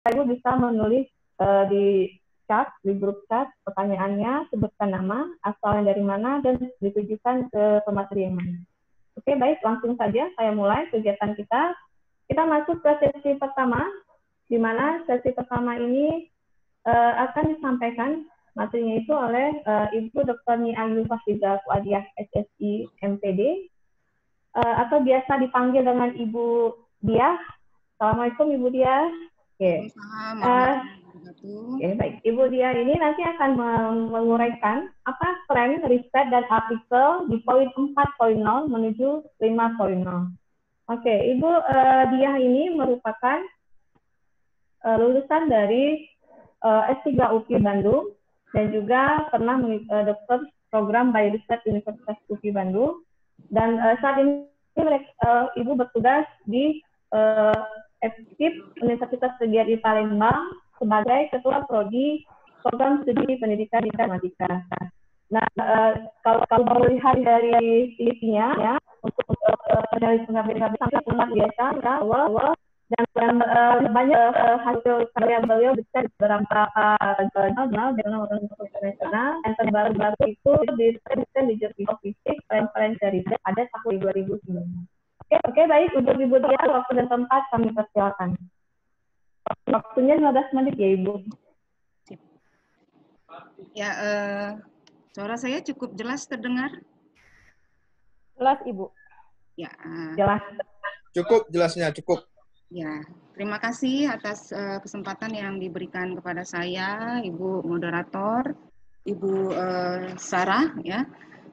Ibu bisa menulis di chat, di grup chat pertanyaannya, sebutkan nama, asalnya dari mana, dan ditujukan ke pemateri yang mana. Oke, baik, langsung saja saya mulai kegiatan kita. Kita masuk ke sesi pertama, di mana sesi pertama ini akan disampaikan materinya itu oleh Ibu Dr. Niayu Fasidah Fuadiah, SSI, MPD, atau biasa dipanggil dengan Ibu Diah. Assalamualaikum Ibu Diah. Oke. Oke, baik. Ibu Diah ini nanti akan menguraikan apa tren riset dan artikel di poin 4.0 menuju 5.0. Oke, Ibu Diah ini merupakan lulusan dari S3 UPI Bandung dan juga pernah dokter program Bioriset Universitas UPI Bandung, dan saat ini Ibu bertugas di FKIP Universitas Negeri Palembang sebagai Ketua Prodi Program Studi Pendidikan Informatika. Nah, kalau melihat dari CV-nya ya, untuk dari pengabdian sampai luar biasa, bahwa dan banyak hasil karya beliau bisa di beberapa jurnal internasional, yang terbaru itu disebutkan di jurnal fisik French Reader ada tahun 2009. Oke, baik, untuk Ibu Diah, waktu dan tempat kami persilakan. Waktunya 15 menit ya Ibu. Ya, suara saya cukup jelas terdengar? Jelas Ibu. Ya. Jelas. Cukup, jelasnya cukup. Ya, terima kasih atas kesempatan yang diberikan kepada saya, Ibu Moderator, Ibu Sarah. Ya,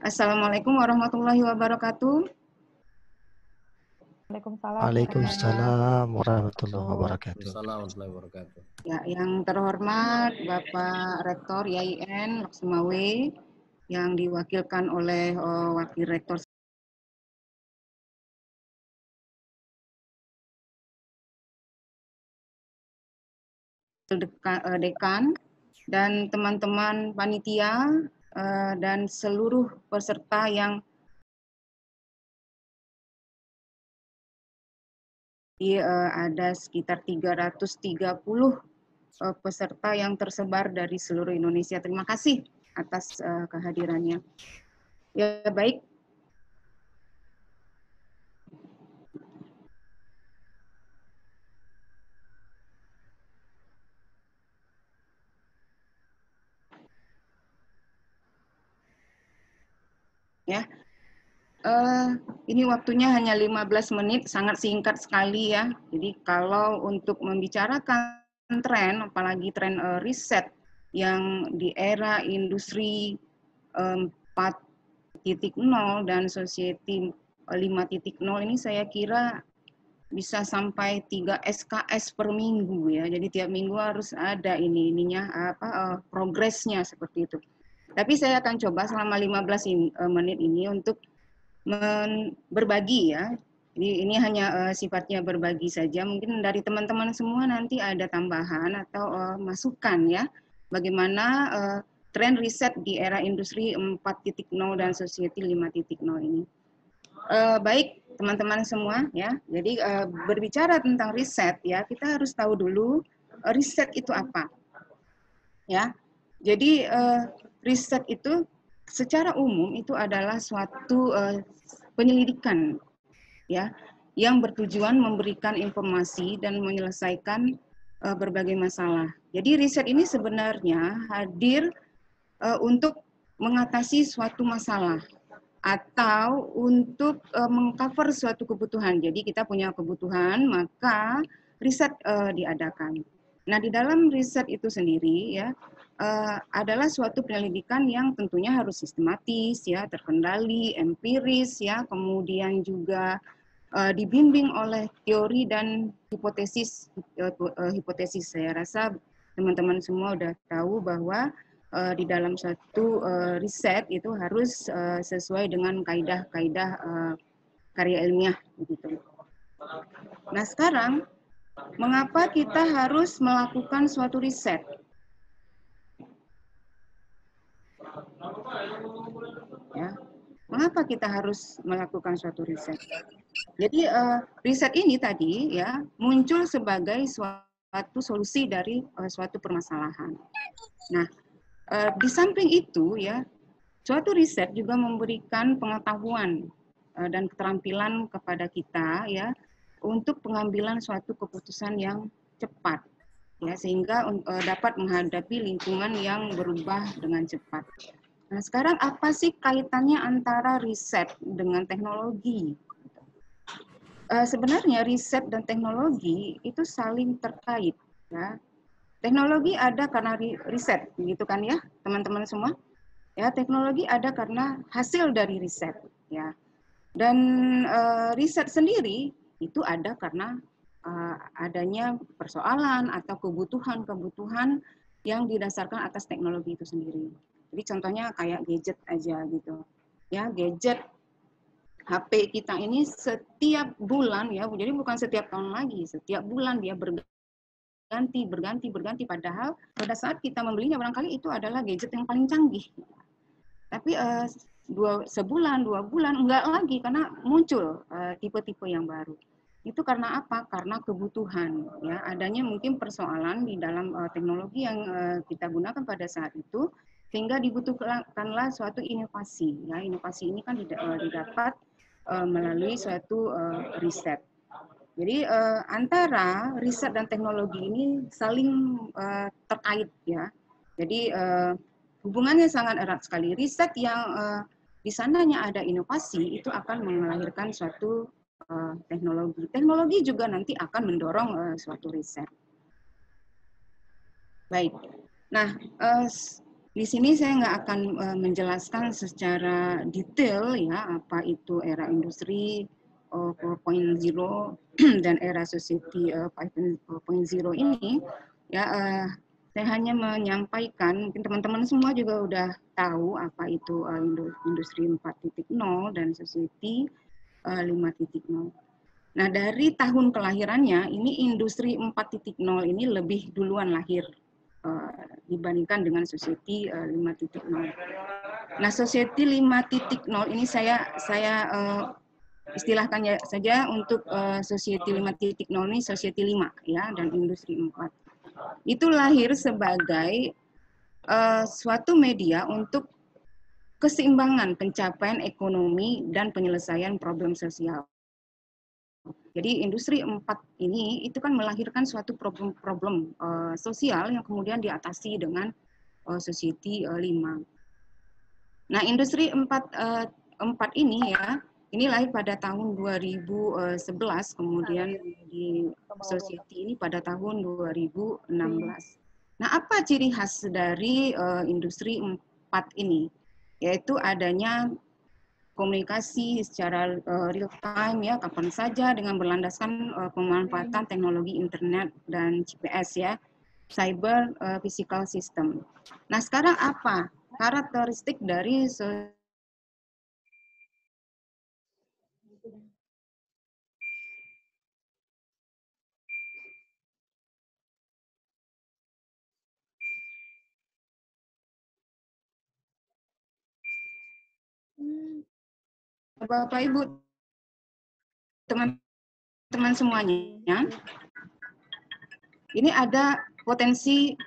Assalamualaikum warahmatullahi wabarakatuh. Waalaikumsalam warahmatullahi wabarakatuh. Ya, yang terhormat Bapak Rektor YIN Loksemawe yang diwakilkan oleh Wakil Rektor Dekan dan teman-teman panitia dan seluruh peserta yang ada sekitar 330 peserta yang tersebar dari seluruh Indonesia. Terima kasih atas kehadirannya. Ya, baik. Ya, ini waktunya hanya 15 menit, sangat singkat sekali ya. Jadi kalau untuk membicarakan tren, apalagi tren riset yang di era industri 4.0 dan society 5.0 ini, saya kira bisa sampai 3 SKS per minggu ya. Jadi tiap minggu harus ada progresnya seperti itu. Tapi saya akan coba selama 15 menit ini untuk berbagi ya. Jadi ini hanya sifatnya berbagi saja. Mungkin dari teman-teman semua nanti ada tambahan atau masukan ya. Bagaimana tren riset di era industri 4.0 dan society 5.0 ini. Baik teman-teman semua ya. Jadi berbicara tentang riset ya, kita harus tahu dulu riset itu apa. Ya. Jadi riset itu secara umum itu adalah suatu penyelidikan ya yang bertujuan memberikan informasi dan menyelesaikan berbagai masalah. Jadi riset ini sebenarnya hadir untuk mengatasi suatu masalah atau untuk mengcover suatu kebutuhan. Jadi kita punya kebutuhan, maka riset diadakan. Nah, di dalam riset itu sendiri ya adalah suatu penyelidikan yang tentunya harus sistematis ya, terkendali, empiris ya, kemudian juga dibimbing oleh teori dan hipotesis. Saya rasa teman-teman semua sudah tahu bahwa di dalam suatu riset itu harus sesuai dengan kaidah-kaidah karya ilmiah begitu. Nah, sekarang mengapa kita harus melakukan suatu riset? Ya, mengapa kita harus melakukan suatu riset? Jadi riset ini tadi ya muncul sebagai suatu suatu solusi dari suatu permasalahan. Nah, di samping itu ya, suatu riset juga memberikan pengetahuan dan keterampilan kepada kita ya untuk pengambilan suatu keputusan yang cepat ya, sehingga dapat menghadapi lingkungan yang berubah dengan cepat. Nah, sekarang apa sih kaitannya antara riset dengan teknologi? Sebenarnya riset dan teknologi itu saling terkait ya. Teknologi ada karena riset, gitu kan ya, teman-teman semua? Ya, teknologi ada karena hasil dari riset ya. Dan riset sendiri itu ada karena adanya persoalan atau kebutuhan-kebutuhan yang didasarkan atas teknologi itu sendiri. Jadi contohnya kayak gadget aja gitu. Ya, gadget HP kita ini setiap bulan ya, jadi bukan setiap tahun lagi, setiap bulan dia berganti, padahal pada saat kita membelinya barangkali itu adalah gadget yang paling canggih. Tapi sebulan, 2 bulan enggak lagi karena muncul tipe-tipe yang baru. Itu karena apa? Karena kebutuhan ya, adanya mungkin persoalan di dalam teknologi yang kita gunakan pada saat itu, sehingga dibutuhkanlah suatu inovasi ya. Inovasi ini kan didapat melalui suatu riset. Jadi antara riset dan teknologi ini saling terkait ya. Jadi hubungannya sangat erat sekali. Riset yang di sananya ada inovasi itu akan melahirkan suatu teknologi. Teknologi juga nanti akan mendorong suatu riset. Baik. Nah, di sini saya nggak akan menjelaskan secara detail ya apa itu era industri 4.0 dan era society 5.0 ini ya. Saya hanya menyampaikan, mungkin teman-teman semua juga udah tahu apa itu industri 4.0 dan society 5.0. Nah, dari tahun kelahirannya ini industri 4.0 ini lebih duluan lahir dibandingkan dengan society 5.0. Nah, society 5.0 ini saya istilahkan saja untuk society 5.0 ini society 5 ya, dan industri 4. Itu lahir sebagai suatu media untuk keseimbangan pencapaian ekonomi dan penyelesaian problem sosial. Jadi industri 4 ini itu kan melahirkan suatu problem sosial yang kemudian diatasi dengan society 5. Nah, industri 4 ini ya, ini lahir pada tahun 2011, kemudian di society ini pada tahun 2016. Nah, apa ciri khas dari industri 4 ini? Yaitu adanya komunikasi secara real time ya, kapan saja dengan berlandaskan pemanfaatan teknologi internet dan GPS ya, cyber physical system. Nah, sekarang apa karakteristik dari Bapak Ibu, teman-teman semuanya, ini ada potensi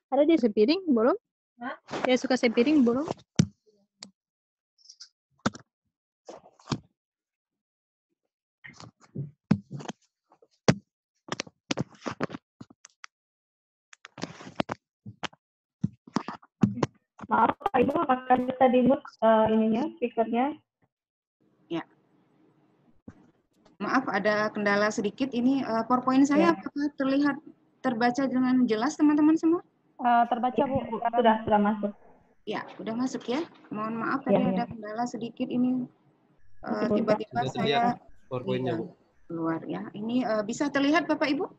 Ada dia sepiring belum? Dia suka sepiring belum? Maaf Pak Ibu, apakah bisa di-mute ininya, speakernya? ya. Maaf maaf ada kendala sedikit ini PowerPoint saya apakah terlihat terbaca dengan jelas teman-teman semua? Terbaca Bu. Sudah masuk. Ya, sudah masuk ya. Mohon maaf tadi ada kendala sedikit ini tiba-tiba saya keluar ya. Ini bisa terlihat Bapak Ibu?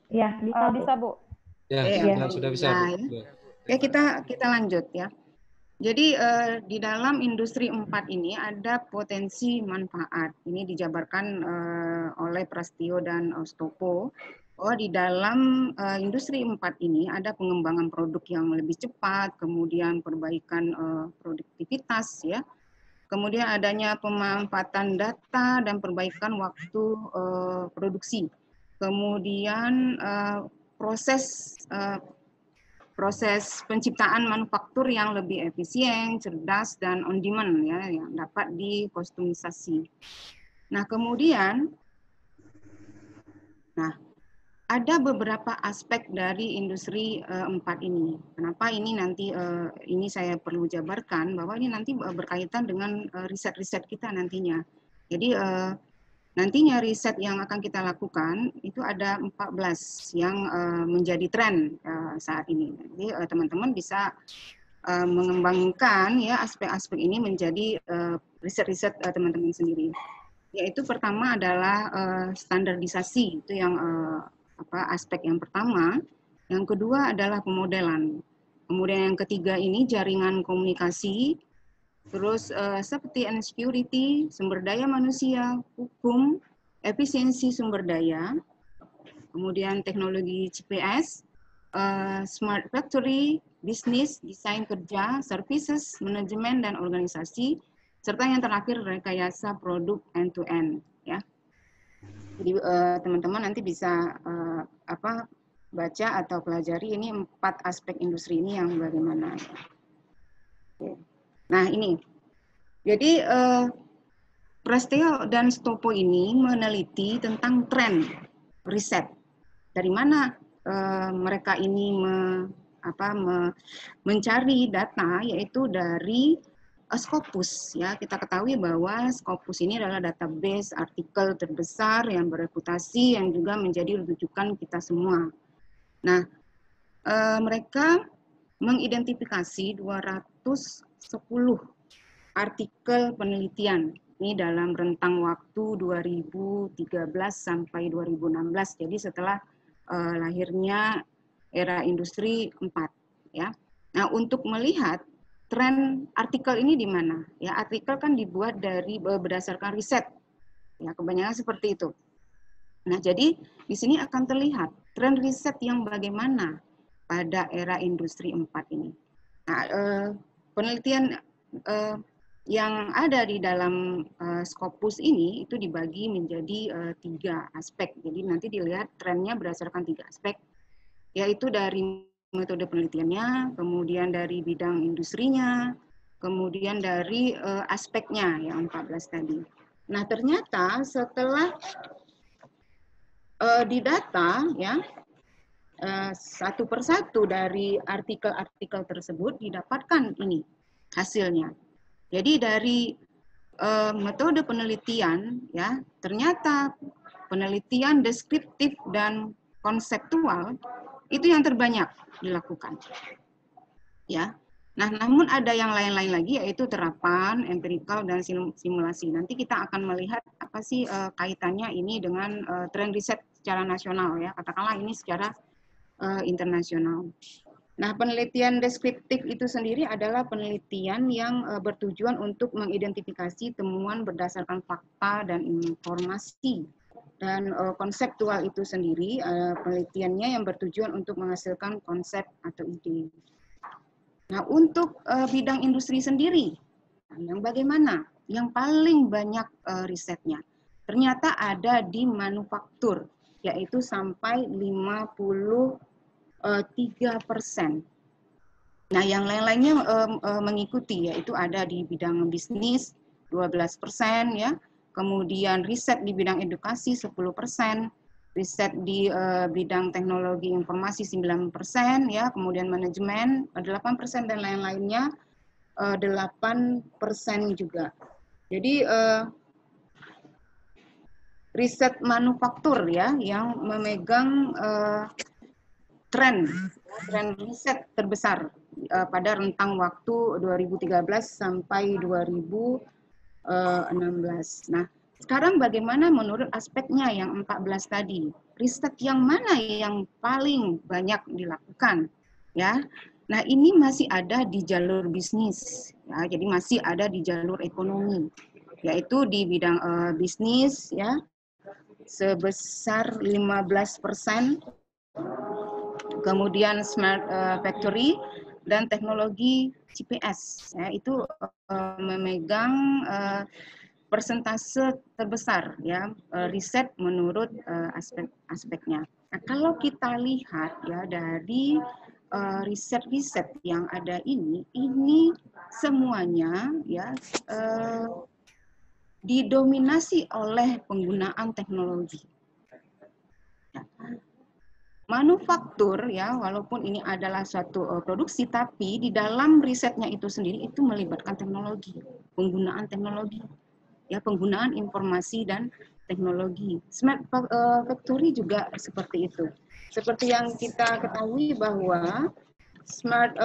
Ya, bisa Bu. Ya, sudah bisa. Ya, kita lanjut ya. Jadi di dalam industri 4 ini ada potensi manfaat. Ini dijabarkan oleh Prastio dan Stopo. Oh, di dalam industri 4 ini ada pengembangan produk yang lebih cepat, kemudian perbaikan produktivitas ya. Kemudian adanya pemanfaatan data dan perbaikan waktu produksi. Kemudian proses penciptaan manufaktur yang lebih efisien, cerdas, dan on demand ya, yang dapat dikustomisasi. Nah, kemudian, ada beberapa aspek dari industri 4 ini. Kenapa ini nanti ini saya perlu jabarkan bahwa ini nanti berkaitan dengan riset-riset kita nantinya. Jadi nantinya riset yang akan kita lakukan itu ada 14 yang menjadi tren saat ini. Jadi teman-teman bisa mengembangkan ya aspek-aspek ini menjadi riset-riset teman-teman sendiri. Yaitu pertama adalah standarisasi, itu yang aspek yang pertama. Yang kedua adalah pemodelan. Kemudian yang ketiga ini jaringan komunikasi. Terus safety and security, sumber daya manusia, hukum, efisiensi sumber daya, kemudian teknologi GPS, smart factory, bisnis, desain kerja, services, manajemen dan organisasi, serta yang terakhir rekayasa produk end-to-end. Ya. Jadi teman-teman nanti bisa baca atau pelajari ini 4 aspek industri ini yang bagaimana. Oke. Nah ini, jadi Prastio dan Stopo ini meneliti tentang tren riset. Dari mana mereka ini mencari data, yaitu dari Scopus. Ya, kita ketahui bahwa Scopus ini adalah database artikel terbesar yang bereputasi yang juga menjadi rujukan kita semua. Nah, mereka mengidentifikasi 210 artikel penelitian ini dalam rentang waktu 2013 sampai 2016. Jadi setelah lahirnya era industri 4 ya. Nah, untuk melihat tren artikel ini di mana? Ya, artikel kan dibuat dari berdasarkan riset. Ya, kebanyakan seperti itu. Nah, jadi di sini akan terlihat tren riset yang bagaimana pada era industri 4 ini. Nah, penelitian yang ada di dalam Scopus ini itu dibagi menjadi 3 aspek. Jadi nanti dilihat trennya berdasarkan 3 aspek, yaitu dari metode penelitiannya, kemudian dari bidang industrinya, kemudian dari aspeknya yang 14 tadi. Nah, ternyata setelah didata ya, satu persatu dari artikel-artikel tersebut didapatkan ini hasilnya. Jadi dari metode penelitian ya, ternyata penelitian deskriptif dan konseptual itu yang terbanyak dilakukan. Ya. Nah, namun ada yang lain-lain lagi yaitu terapan, empirikal dan simulasi. Nanti kita akan melihat apa sih kaitannya ini dengan tren riset secara nasional ya. Katakanlah ini secara internasional. Nah, penelitian deskriptif itu sendiri adalah penelitian yang bertujuan untuk mengidentifikasi temuan berdasarkan fakta dan informasi. Dan konseptual itu sendiri, penelitiannya yang bertujuan untuk menghasilkan konsep atau ide. Nah, untuk bidang industri sendiri, yang bagaimana? Yang paling banyak risetnya, ternyata ada di manufaktur, yaitu sampai 53%. Nah, yang lain-lainnya mengikuti, yaitu ada di bidang bisnis 12% ya, kemudian riset di bidang edukasi 10%, riset di bidang teknologi informasi 9% ya, kemudian manajemen 8% dan lain-lainnya 8% juga. Jadi riset manufaktur ya yang memegang tren riset terbesar pada rentang waktu 2013 sampai 2016. Nah, sekarang bagaimana menurut aspeknya yang 14 tadi? Riset yang mana yang paling banyak dilakukan? Ya, nah ini masih ada di jalur bisnis, ya, jadi masih ada di jalur ekonomi, yaitu di bidang bisnis, ya, sebesar 15%, kemudian smart factory dan teknologi CPS, ya, itu memegang persentase terbesar ya riset menurut aspeknya. Nah, kalau kita lihat ya dari riset-riset yang ada ini semuanya ya didominasi oleh penggunaan teknologi. Ya. Manufaktur ya walaupun ini adalah suatu produksi tapi di dalam risetnya itu sendiri itu melibatkan teknologi, penggunaan teknologi. Ya, penggunaan informasi dan teknologi. Smart factory juga seperti itu. Seperti yang kita ketahui bahwa smart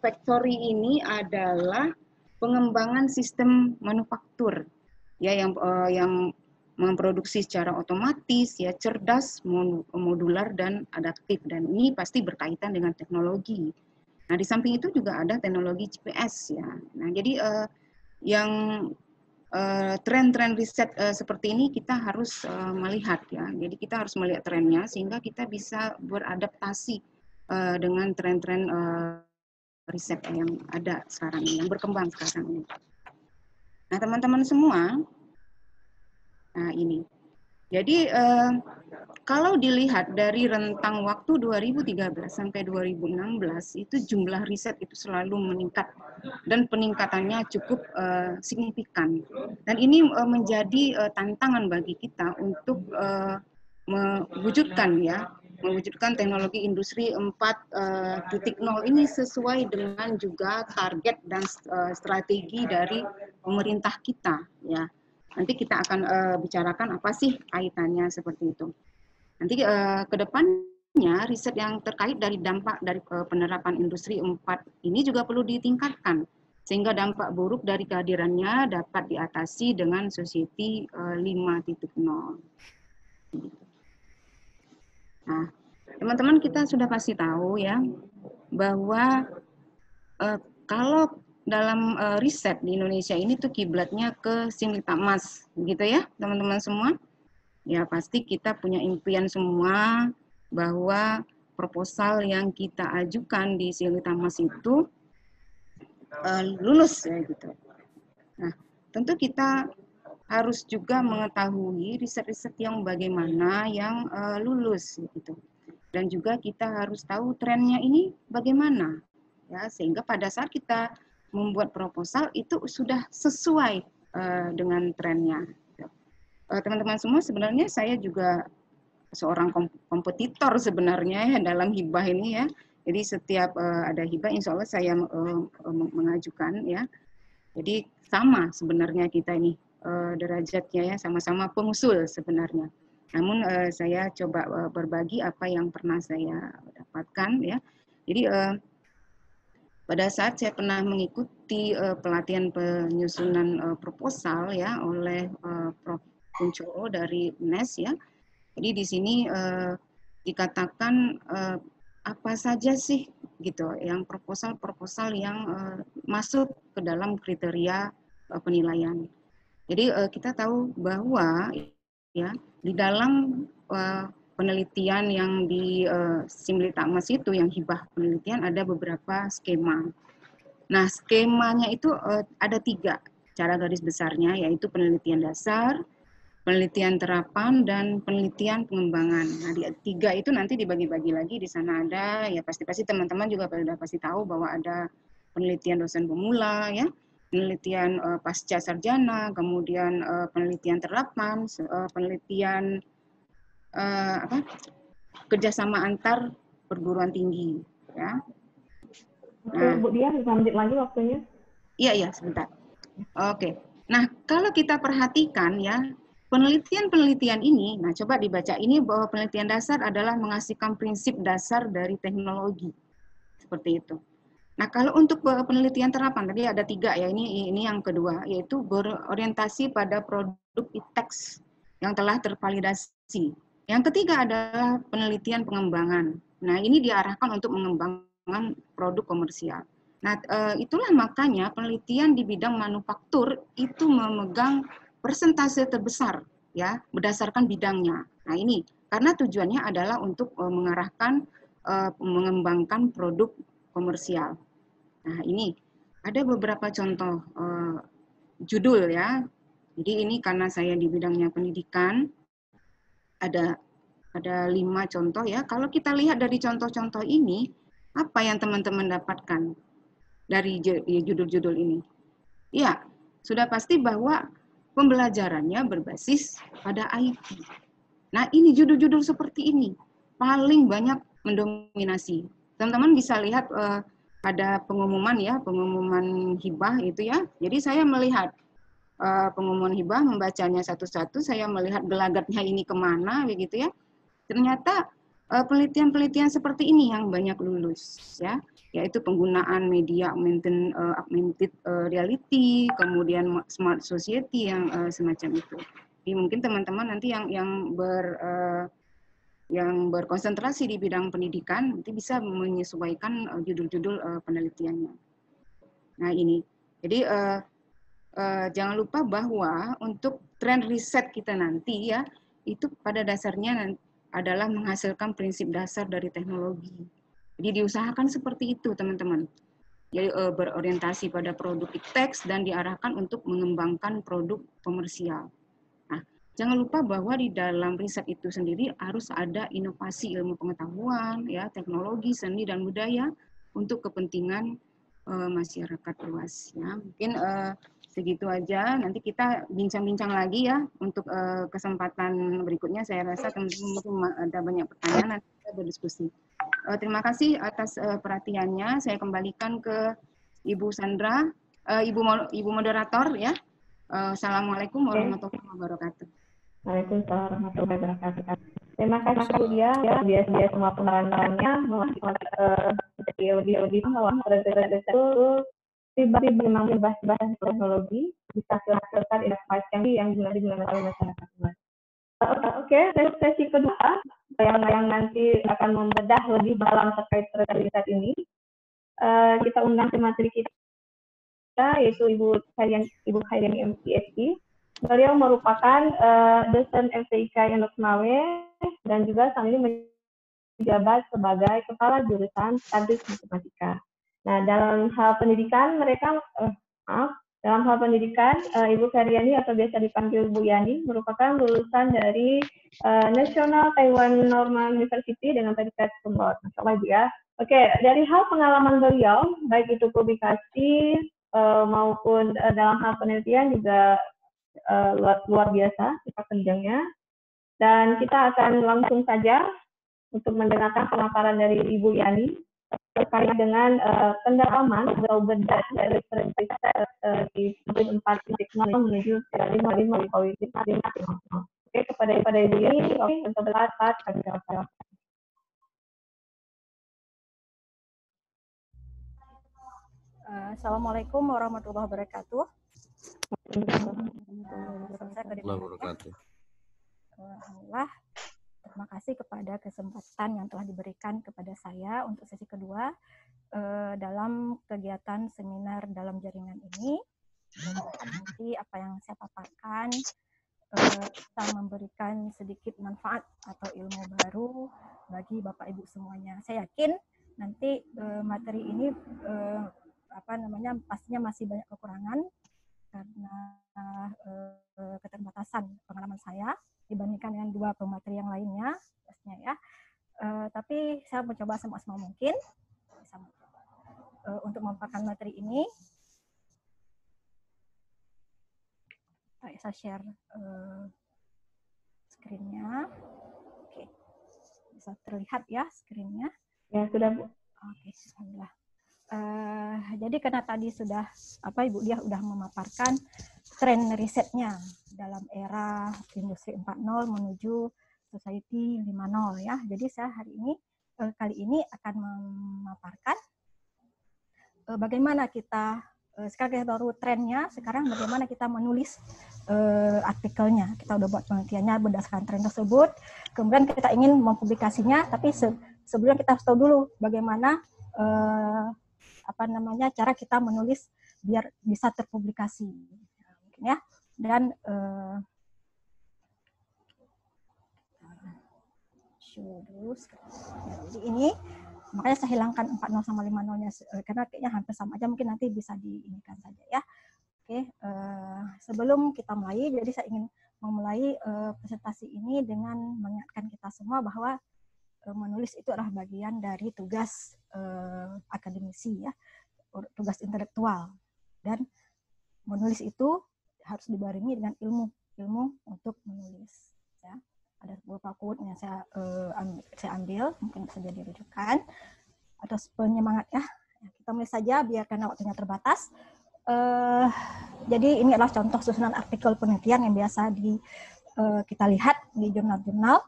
factory ini adalah pengembangan sistem manufaktur ya yang memproduksi secara otomatis ya cerdas, modular dan adaptif, dan ini pasti berkaitan dengan teknologi. Nah, di samping itu juga ada teknologi GPS ya. Nah, jadi yang tren-tren riset seperti ini kita harus melihat ya. Jadi kita harus melihat trennya sehingga kita bisa beradaptasi dengan tren-tren riset yang ada sekarang ini, yang berkembang sekarang ini. Nah, teman-teman semua, nah ini. Jadi kalau dilihat dari rentang waktu 2013 sampai 2016 itu jumlah riset itu selalu meningkat dan peningkatannya cukup signifikan. Dan ini menjadi tantangan bagi kita untuk mewujudkan teknologi industri 4.0 ini sesuai dengan juga target dan strategi dari pemerintah kita ya. Nanti kita akan bicarakan apa sih kaitannya seperti itu. Nanti ke depannya riset yang terkait dari dampak dari penerapan industri 4 ini juga perlu ditingkatkan sehingga dampak buruk dari kehadirannya dapat diatasi dengan society 5.0. Nah, teman-teman kita sudah pasti tahu ya bahwa kalau dalam riset di Indonesia ini tuh kiblatnya ke Simlitamas, gitu ya teman-teman semua. Ya pasti kita punya impian semua bahwa proposal yang kita ajukan di Simlitamas itu lulus ya gitu. Nah tentu kita harus juga mengetahui riset-riset yang bagaimana yang lulus gitu. Dan juga kita harus tahu trennya ini bagaimana ya sehingga pada saat kita membuat proposal itu sudah sesuai dengan trennya. Teman-teman semua, sebenarnya saya juga seorang kompetitor sebenarnya ya dalam hibah ini ya. Jadi setiap ada hibah, insya Allah saya mengajukan ya. Jadi sama sebenarnya kita ini derajatnya ya, sama-sama pengusul sebenarnya. Namun saya coba berbagi apa yang pernah saya dapatkan ya. Jadi pada saat saya pernah mengikuti pelatihan penyusunan proposal ya oleh Prof. Kuncoro dari UNES ya. Jadi di sini dikatakan apa saja sih gitu yang proposal yang masuk ke dalam kriteria penilaian. Jadi kita tahu bahwa ya di dalam penelitian yang di Simlitamas itu, yang hibah penelitian, ada beberapa skema. Nah, skemanya itu ada 3 cara garis besarnya, yaitu penelitian dasar, penelitian terapan, dan penelitian pengembangan. Nah, di 3 itu nanti dibagi-bagi lagi. Di sana ada, ya pasti teman-teman juga sudah pasti tahu bahwa ada penelitian dosen pemula, ya, penelitian pasca sarjana, kemudian penelitian terapan, penelitian kerjasama antar perguruan tinggi ya. Nah, Bu Dia, 5 menit lagi waktunya. Iya sebentar. Oke. Nah, kalau kita perhatikan ya penelitian-penelitian ini, nah coba dibaca ini bahwa penelitian dasar adalah menghasilkan prinsip dasar dari teknologi. Seperti itu. Nah, kalau untuk penelitian terapan, tadi ada 3 ya, ini yang kedua, yaitu berorientasi pada produk e-text yang telah tervalidasi. Yang ketiga adalah penelitian pengembangan. Nah, ini diarahkan untuk mengembangkan produk komersial. Nah, itulah makanya penelitian di bidang manufaktur itu memegang persentase terbesar, ya, berdasarkan bidangnya. Nah, ini karena tujuannya adalah untuk mengarahkan mengembangkan produk komersial. Nah, ini ada beberapa contoh judul ya. Jadi ini karena saya di bidangnya pendidikan, ada 5 contoh ya. Kalau kita lihat dari contoh-contoh ini, apa yang teman-teman dapatkan dari judul-judul ini? Ya, sudah pasti bahwa pembelajarannya berbasis pada IT. Nah, ini judul-judul seperti ini paling banyak mendominasi. Teman-teman bisa lihat ada pengumuman ya, pengumuman hibah itu ya. Jadi saya melihat pengumuman hibah, membacanya satu-satu, saya melihat gelagatnya ini kemana, begitu ya. Ternyata penelitian-penelitian seperti ini yang banyak lulus, ya, yaitu penggunaan media augmented reality, kemudian smart society yang semacam itu. Jadi mungkin teman-teman nanti yang berkonsentrasi di bidang pendidikan nanti bisa menyesuaikan judul-judul penelitiannya. Nah ini, jadi jangan lupa bahwa untuk tren riset kita nanti ya, itu pada dasarnya adalah menghasilkan prinsip dasar dari teknologi. Jadi diusahakan seperti itu teman-teman. Jadi berorientasi pada produk e-text dan diarahkan untuk mengembangkan produk komersial. Jangan lupa bahwa di dalam riset itu sendiri harus ada inovasi ilmu pengetahuan, ya, teknologi, seni, dan budaya untuk kepentingan masyarakat luas. Ya. Mungkin segitu aja. Nanti kita bincang-bincang lagi ya untuk kesempatan berikutnya. Saya rasa teman-teman ada banyak pertanyaan, nanti kita berdiskusi. Terima kasih atas perhatiannya. Saya kembalikan ke Ibu Sandra, Ibu moderator ya. Assalamualaikum warahmatullahi wabarakatuh. Waalaikumsalam warahmatullahi wabarakatuh. Terima kasih Bu Dia, biasa semua pengalamannya lebih bahwa itu memang bahasa teknologi bisa menghasilkan inovasi yang digunakan oleh masyarakat luas. Oke, sesi kedua yang nanti akan membedah lebih dalam terkait riset ini, kita undang pemateri kita yaitu Ibu Khairiani MPSI. Beliau merupakan dosen FTIK Endok Semawe dan juga saat ini menjabat sebagai kepala jurusan Statistik Matematika. Nah, dalam hal pendidikan Ibu Khairiani atau biasa dipanggil Bu Yani merupakan lulusan dari National Taiwan Normal University dengan predikat cum-laude. Masya Allah ya. Oke, dari hal pengalaman beliau, baik itu publikasi maupun dalam hal penelitian juga luar biasa sifat kerjanya, dan kita akan langsung saja untuk mendengarkan pemaparan dari Ibu Yani terkait dengan pendalaman atau bedah dari riset di 4.0 menuju 5.5 Oke, kepada Ibu Yani untuk berkata kami silakan. Assalamualaikum warahmatullahi wabarakatuh. Alhamdulillah, terima kasih kepada kesempatan yang telah diberikan kepada saya untuk sesi kedua dalam kegiatan seminar dalam jaringan ini. Nanti apa yang saya paparkan bisa memberikan sedikit manfaat atau ilmu baru bagi Bapak Ibu semuanya. Saya yakin nanti materi ini pastinya masih banyak kekurangan karena keterbatasan pengalaman saya dibandingkan dengan 2 pemateri yang lainnya, pastinya ya. Tapi saya mencoba semaksimal mungkin untuk memaparkan materi ini. Saya share screen-nya. Oke, bisa terlihat ya screen-nya? Ya sudah Bu. Oke, alhamdulillah. Jadi karena tadi sudah Ibu Dia sudah memaparkan tren risetnya dalam era industri 4.0 menuju society 5.0 ya. Jadi saya kali ini akan memaparkan bagaimana kita sekarang baru trennya, sekarang bagaimana kita menulis artikelnya. Kita udah buat penelitiannya berdasarkan tren tersebut, kemudian kita ingin mempublikasinya, tapi sebelum kita harus tahu dulu bagaimana cara kita menulis biar bisa terpublikasi, ya. Dan jadi ini makanya saya hilangkan 4.0 sama 5.0-nya karena kayaknya hampir sama aja, mungkin nanti bisa diinikan saja ya. Oke, sebelum kita mulai, jadi saya ingin memulai presentasi ini dengan mengingatkan kita semua bahwa menulis itu adalah bagian dari tugas akademisi ya, tugas intelektual, dan menulis itu harus dibarengi dengan ilmu untuk menulis ya. Ada beberapa quote yang saya ambil, mungkin bisa jadi rujukan atau penyemangat ya. Kita mulai saja biar karena waktunya terbatas. Jadi ini adalah contoh susunan artikel penelitian yang biasa kita lihat di jurnal-jurnal.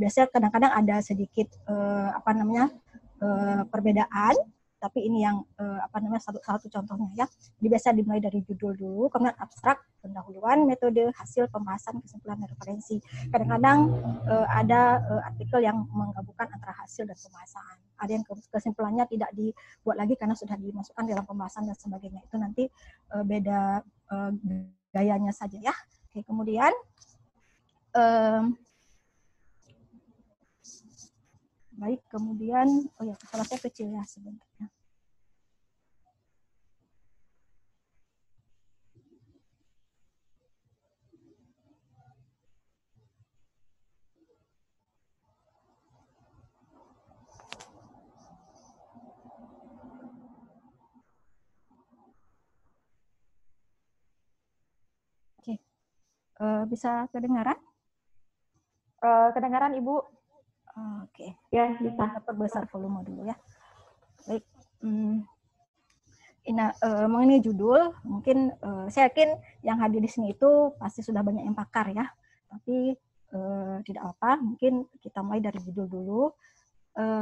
Biasanya kadang-kadang ada sedikit perbedaan, tapi ini yang satu contohnya ya. Jadi biasa dimulai dari judul dulu, kemudian abstrak, pendahuluan, metode, hasil, pembahasan, kesimpulan, dan referensi. Kadang-kadang ada artikel yang menggabungkan antara hasil dan pembahasan. Ada yang kesimpulannya tidak dibuat lagi karena sudah dimasukkan dalam pembahasan dan sebagainya. Itu nanti beda gayanya saja ya. Oke, kemudian baik, kemudian, oh ya, salah saya kecil ya sebentar ya. Oke, bisa kedengaran? Kedengaran Ibu? Oke, Ya, bisa. Kita perbesar volume dulu ya. Baik, mengenai judul, mungkin saya yakin yang hadir di sini itu pasti sudah banyak yang pakar ya. Tapi tidak apa, mungkin kita mulai dari judul dulu.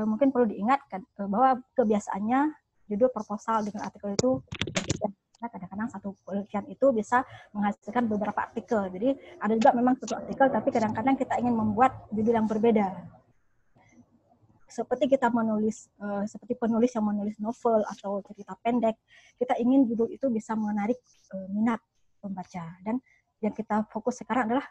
Mungkin perlu diingatkan bahwa kebiasaannya judul proposal dengan artikel itu berbeda. Kadang-kadang satu penelitian itu bisa menghasilkan beberapa artikel. Jadi ada juga memang satu artikel, tapi kadang-kadang kita ingin membuat judul yang berbeda. Seperti kita menulis, seperti penulis yang menulis novel atau cerita pendek, kita ingin judul itu bisa menarik minat pembaca. Dan yang kita fokus sekarang adalah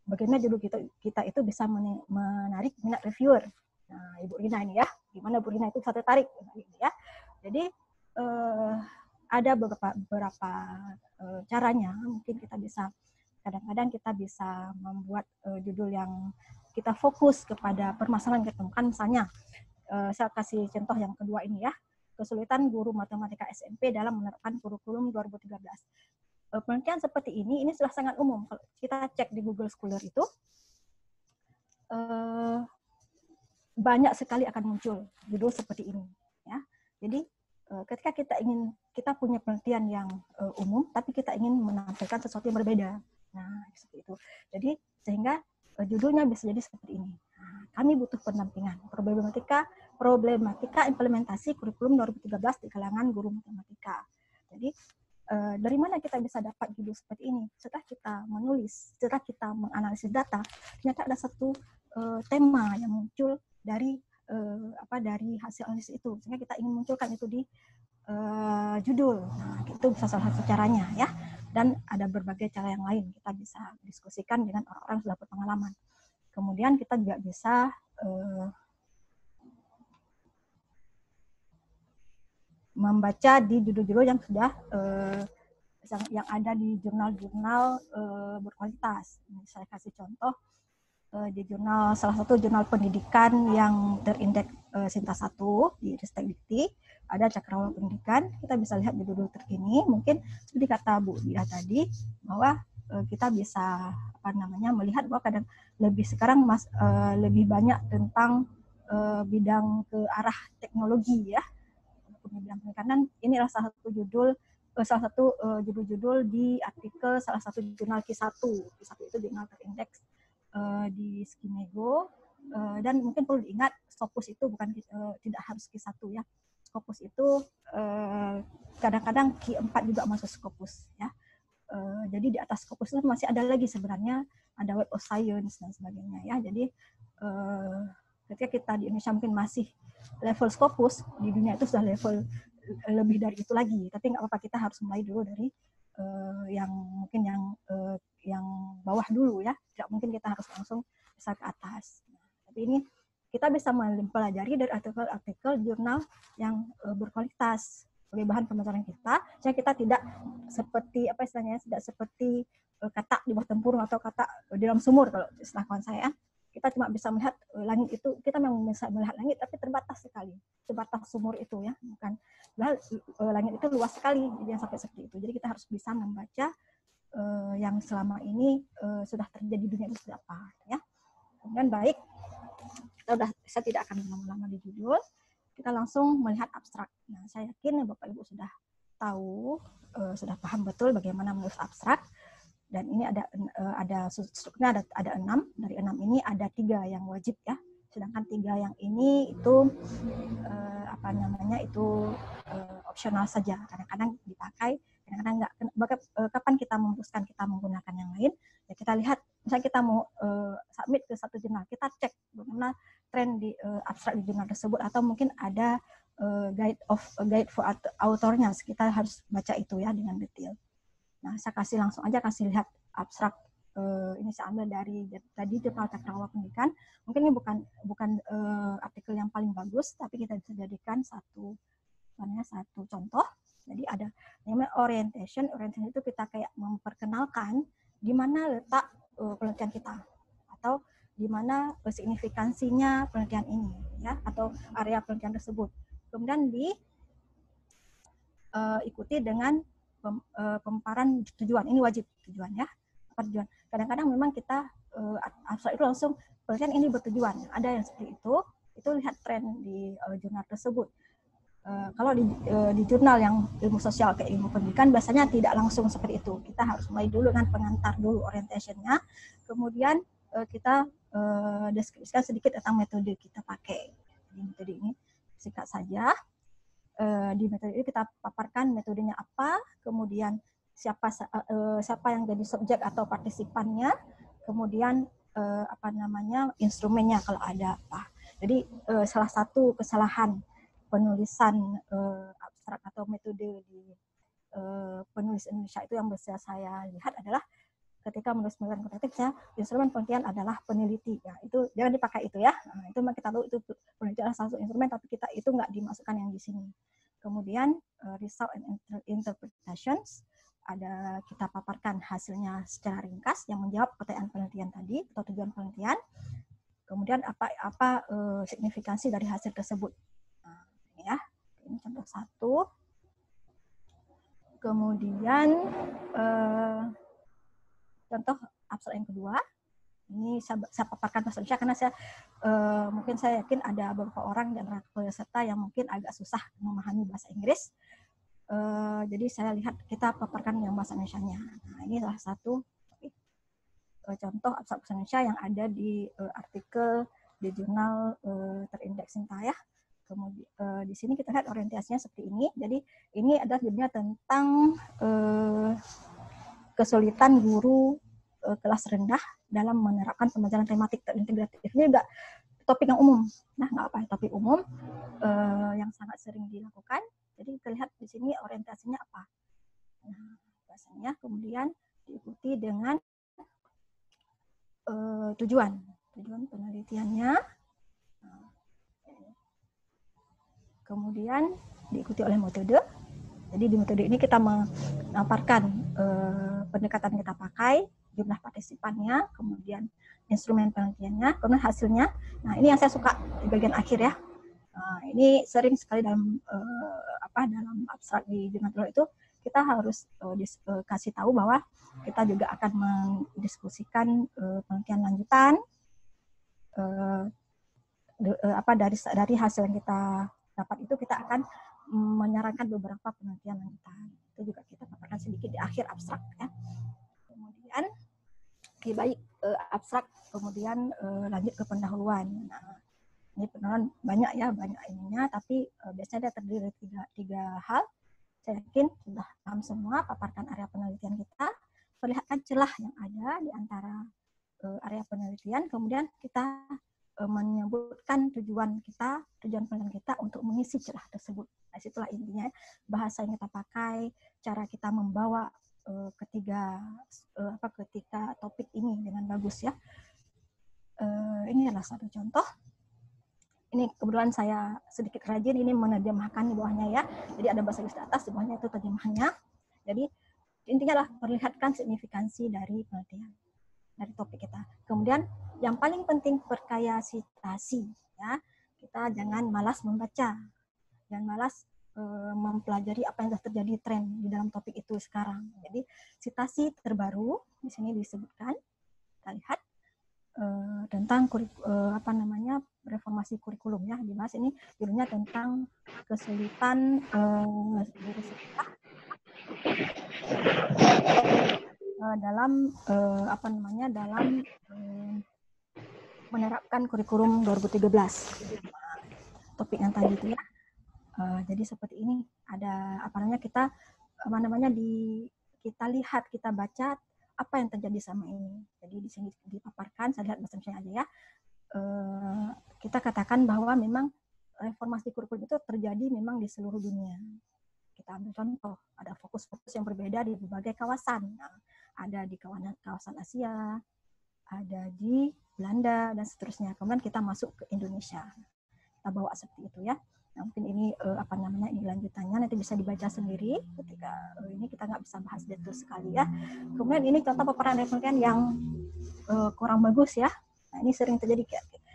bagaimana judul kita itu bisa menarik minat reviewer. Nah, Ibu Rina ini ya, gimana Bu Rina itu bisa tertarik ya. Jadi ada beberapa caranya. Mungkin kita bisa, kadang-kadang kita bisa membuat judul yang kita fokus kepada permasalahan yang kita temukan. Misalnya, saya kasih contoh yang kedua ini ya, kesulitan guru matematika SMP dalam menerapkan kurikulum 2013. Penelitian seperti ini sudah sangat umum. Kalau kita cek di Google Scholar itu, banyak sekali akan muncul judul seperti ini. Ya. Jadi, ketika kita punya penelitian yang umum, tapi kita ingin menampilkan sesuatu yang berbeda. Nah, seperti itu. Jadi, sehingga judulnya bisa jadi seperti ini. Nah, kami butuh pendampingan problematika implementasi kurikulum 2013 di kalangan guru matematika. Jadi dari mana kita bisa dapat judul seperti ini? Setelah kita menulis, setelah kita menganalisis data, ternyata ada satu tema yang muncul dari hasil analisis itu, sehingga kita ingin munculkan itu di judul. Nah, itu bisa salah satu caranya ya. Dan ada berbagai cara yang lain, kita bisa diskusikan dengan orang-orang yang sudah berpengalaman. Kemudian kita juga bisa membaca di judul-judul yang sudah yang ada di jurnal-jurnal berkualitas. Ini saya kasih contoh di salah satu jurnal pendidikan yang terindeks Sinta 1 di Ristek Dikti, ada Cakrawala Pendidikan. Kita bisa lihat di judul terkini, mungkin seperti kata Bu Dia tadi, bahwa kita bisa melihat bahwa kadang sekarang lebih banyak tentang bidang ke arah teknologi ya. Bidang pendidikan, ini adalah salah satu judul salah satu judul-judul di artikel salah satu jurnal Q1. Q1 itu jurnal terindeks di Skinego, dan mungkin perlu diingat Scopus itu bukan tidak harus Q1 ya. Scopus itu kadang-kadang Q4 juga masuk Scopus ya. Jadi di atas Scopus itu masih ada lagi sebenarnya, ada Web of Science dan sebagainya ya. Jadi ketika kita di Indonesia mungkin masih level Scopus, di dunia itu sudah level lebih dari itu lagi. Tapi nggak apa-apa, kita harus mulai dulu dari yang mungkin yang bawah dulu ya. Tidak mungkin kita harus langsung bisa ke atas. Tapi ini kita bisa mempelajari dari artikel-artikel jurnal yang berkualitas sebagai bahan pembelajaran kita. Jadi kita tidak seperti apa istilahnya, tidak seperti katak di bawah tempurung atau katak di dalam sumur kalau istilah kawan saya. Kita cuma bisa melihat langit itu, kita memang bisa melihat langit tapi terbatas sekali, terbatas sumur itu ya, bukan. Langit itu luas sekali, jadi sampai seperti itu. Jadi kita harus bisa membaca yang selama ini sudah terjadi di dunia itu sudah apa ya. Kemudian baik, saya tidak akan lama-lama di judul, kita langsung melihat abstrak. Nah, saya yakin Bapak Ibu sudah tahu, sudah paham betul bagaimana menulis abstrak. Dan ini ada strukturnya ada 6. Dari 6 ini ada 3 yang wajib ya. Sedangkan 3 yang ini itu opsional saja. Kadang-kadang dipakai, kadang-kadang enggak. Kapan kita memutuskan kita menggunakan yang lain? Ya kita lihat, misalnya kita mau submit ke satu jurnal, kita cek bagaimana tren di abstrak di jurnal tersebut, atau mungkin ada guide for authornya. Kita harus baca itu ya dengan detail. Nah, saya langsung aja kasih lihat abstrak. Ini saya ambil dari tadi jurnal Cakrawala Pendidikan. Mungkin ini bukan artikel yang paling bagus, tapi kita bisa jadikan satu contoh. Jadi ada namanya orientation. Orientation itu kita kayak memperkenalkan di mana letak penelitian kita, atau di mana signifikansinya penelitian ini, ya, atau area penelitian tersebut. Kemudian diikuti dengan pemaparan tujuan. Ini wajib tujuan ya. Tujuan. Kadang-kadang memang kita abstrak itu langsung penelitian ini bertujuan. Ada yang seperti itu lihat tren di jurnal tersebut. Kalau di jurnal yang ilmu sosial kayak ilmu pendidikan biasanya tidak langsung seperti itu. Kita harus mulai dulu dengan pengantar dulu orientation-nya. Kemudian kita deskripsikan sedikit tentang metode kita pakai. Jadi metode ini singkat saja. Di metode ini kita paparkan metodenya apa, kemudian siapa yang jadi subjek atau partisipannya, kemudian instrumennya kalau ada apa. Jadi salah satu kesalahan penulisan abstrak atau metode di penulis Indonesia itu yang bisa saya lihat adalah ketika menulis penelitian kuantitatifnya, instrumen penelitian adalah peneliti. Ya, itu jangan dipakai itu ya. Nah, itu kita tahu itu penelitian adalah salah satu instrumen, tapi kita itu nggak dimasukkan yang di sini. Kemudian result and interpretations, ada kita paparkan hasilnya secara ringkas yang menjawab pertanyaan penelitian tadi atau tujuan penelitian. Kemudian apa signifikansi dari hasil tersebut. Nah, ini ya, ini contoh 1. Kemudian contoh abstrak yang kedua, ini saya paparkan bahasa Indonesia karena mungkin saya yakin ada beberapa orang dan peserta yang mungkin agak susah memahami bahasa Inggris. Jadi saya lihat kita paparkan yang bahasa Indonesianya. Nah, ini salah satu contoh abstrak bahasa Indonesia yang ada di artikel di jurnal terindeks Sinta ya. Kemudian di sini kita lihat orientasinya seperti ini. Jadi ini adalah judulnya tentang kesulitan guru kelas rendah dalam menerapkan pembelajaran tematik terintegratif. Ini juga topik yang umum. Nah, nggak apa, topik umum yang sangat sering dilakukan. Jadi kita lihat di sini orientasinya apa. Nah, bahasanya kemudian diikuti dengan tujuan penelitiannya. Kemudian diikuti oleh metode. Jadi di metode ini kita memaparkan pendekatan yang kita pakai, jumlah partisipannya, kemudian instrumen penelitiannya, kemudian hasilnya. Nah, ini yang saya suka di bagian akhir ya. Ini sering sekali dalam dalam abstrak di jurnal itu kita harus kasih tahu bahwa kita juga akan mendiskusikan penelitian lanjutan dari hasil yang kita dapat itu kita akan menyarankan beberapa penelitian lanjutan. Itu juga kita paparkan sedikit di akhir abstrak ya. Kemudian baik abstrak, kemudian lanjut ke pendahuluan. Nah, ini pendahuluan banyak ya, banyak ininya, tapi biasanya dia terdiri dari tiga hal. Saya yakin sudah paham semua. Paparkan area penelitian kita, perlihatkan celah yang ada di antara area penelitian, kemudian kita menyebutkan tujuan penelitian kita untuk mengisi celah tersebut. Nah, situlah intinya bahasa yang kita pakai, cara kita membawa ketiga topik ini dengan bagus ya. Ini adalah satu contoh. Ini kebetulan saya sedikit rajin ini menerjemahkan di bawahnya ya. Jadi ada bahasa Inggris di atas, di bawahnya itu terjemahannya. Jadi intinya adalah perlihatkan signifikansi dari penelitian, dari topik kita. Kemudian yang paling penting perkaya citasi ya. Kita jangan malas membaca, jangan malas mempelajari apa yang sudah terjadi tren di dalam topik itu sekarang. Jadi citasi terbaru di sini disebutkan, kita lihat tentang reformasi kurikulum ya, dibahas ini judulnya tentang kesulitan guru sekolah dalam dalam menerapkan kurikulum 2013. Topik yang tadi itu ya. Jadi seperti ini ada kita lihat, kita baca apa yang terjadi sama ini. Jadi di sini dipaparkan, saya lihat bahasa Indonesia aja ya. Kita katakan bahwa memang reformasi kurikulum itu terjadi memang di seluruh dunia. Kita ambil contoh, ada fokus-fokus yang berbeda di berbagai kawasan. Nah, ada di kawasan Asia, ada di Belanda dan seterusnya. Kemudian kita masuk ke Indonesia. Kita bawa seperti itu ya. Nah, mungkin ini ini lanjutannya, nanti bisa dibaca sendiri ketika ini kita nggak bisa bahas detail sekali ya. Kemudian ini contoh paparan penelitian yang kurang bagus ya. Nah, ini sering terjadi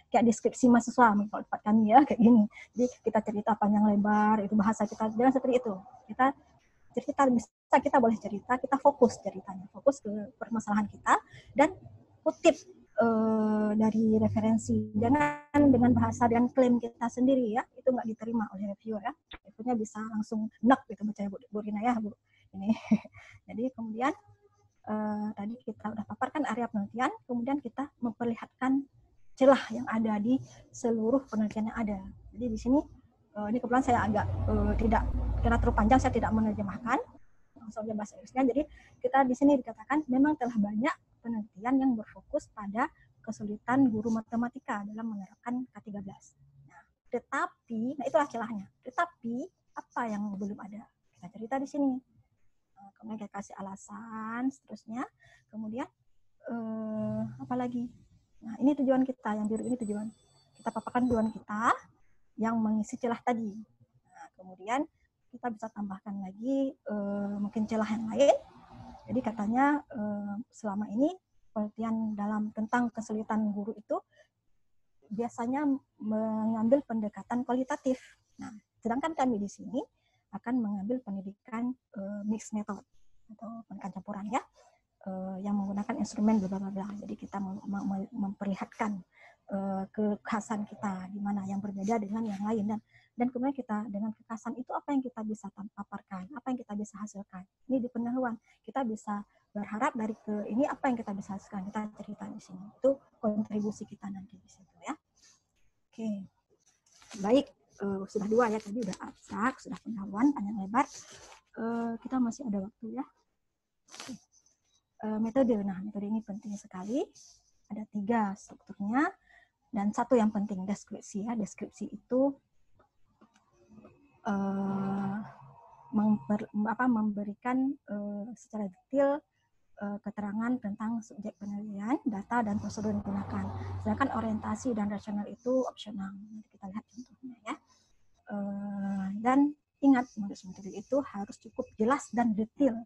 kayak deskripsi mahasiswa menurut kami ya, kayak gini. Jadi kita cerita panjang lebar, itu bahasa kita jangan seperti itu. Kita cerita bisa, kita boleh cerita, kita fokus ceritanya, fokus ke permasalahan kita dan kutip dari referensi. Jangan dengan bahasa dan klaim kita sendiri ya, itu nggak diterima oleh reviewer ya. Reviewernya bisa langsung nak gitu baca Bu Rina ya Bu. Ini. Jadi kemudian tadi kita udah paparkan area penelitian, kemudian kita memperlihatkan celah yang ada di seluruh penelitian yang ada. Jadi di sini ini kebetulan saya agak tidak, karena terlalu panjang saya tidak menerjemahkan langsung aja bahasa Inggrisnya. Jadi kita di sini dikatakan memang telah banyak penelitian yang berfokus pada kesulitan guru matematika dalam menerapkan K13. Nah, tetapi, itulah celahnya. Tetapi apa yang belum ada? Kita cerita di sini. Kemudian kita kasih alasan, seterusnya. Kemudian apa lagi? Nah, ini tujuan kita, yang biru ini tujuan. Kita paparkan tujuan kita yang mengisi celah tadi. Nah, kemudian kita bisa tambahkan lagi mungkin celah yang lain. Jadi katanya selama ini penelitian tentang kesulitan guru itu biasanya mengambil pendekatan kualitatif. Nah, sedangkan kami di sini akan mengambil pendidikan mixed method atau pendekatan campuran ya, yang menggunakan instrumen bla bla bla. Jadi kita memperlihatkan kekhasan kita di mana yang berbeda dengan yang lain, dan kemudian kita dengan kekhasan itu apa yang kita bisa paparkan, apa yang kita bisa hasilkan. Ini di pendahuluan kita bisa berharap dari ini apa yang kita bisa hasilkan, kita cerita di sini. Itu kontribusi kita nanti di situ ya. Oke, baik, sudah 2 ya, tadi udah abstrak, sudah pendahuluan panjang lebar. Kita masih ada waktu ya. Oke. Metode, nah metode ini penting sekali. Ada 3 strukturnya dan 1 yang penting, deskripsi ya. Deskripsi itu memberikan secara detail keterangan tentang subjek penelitian, data, dan prosedur yang digunakan. Sedangkan orientasi dan rasional itu opsional. Nanti kita lihat contohnya ya. Dan ingat, metode itu harus cukup jelas dan detail.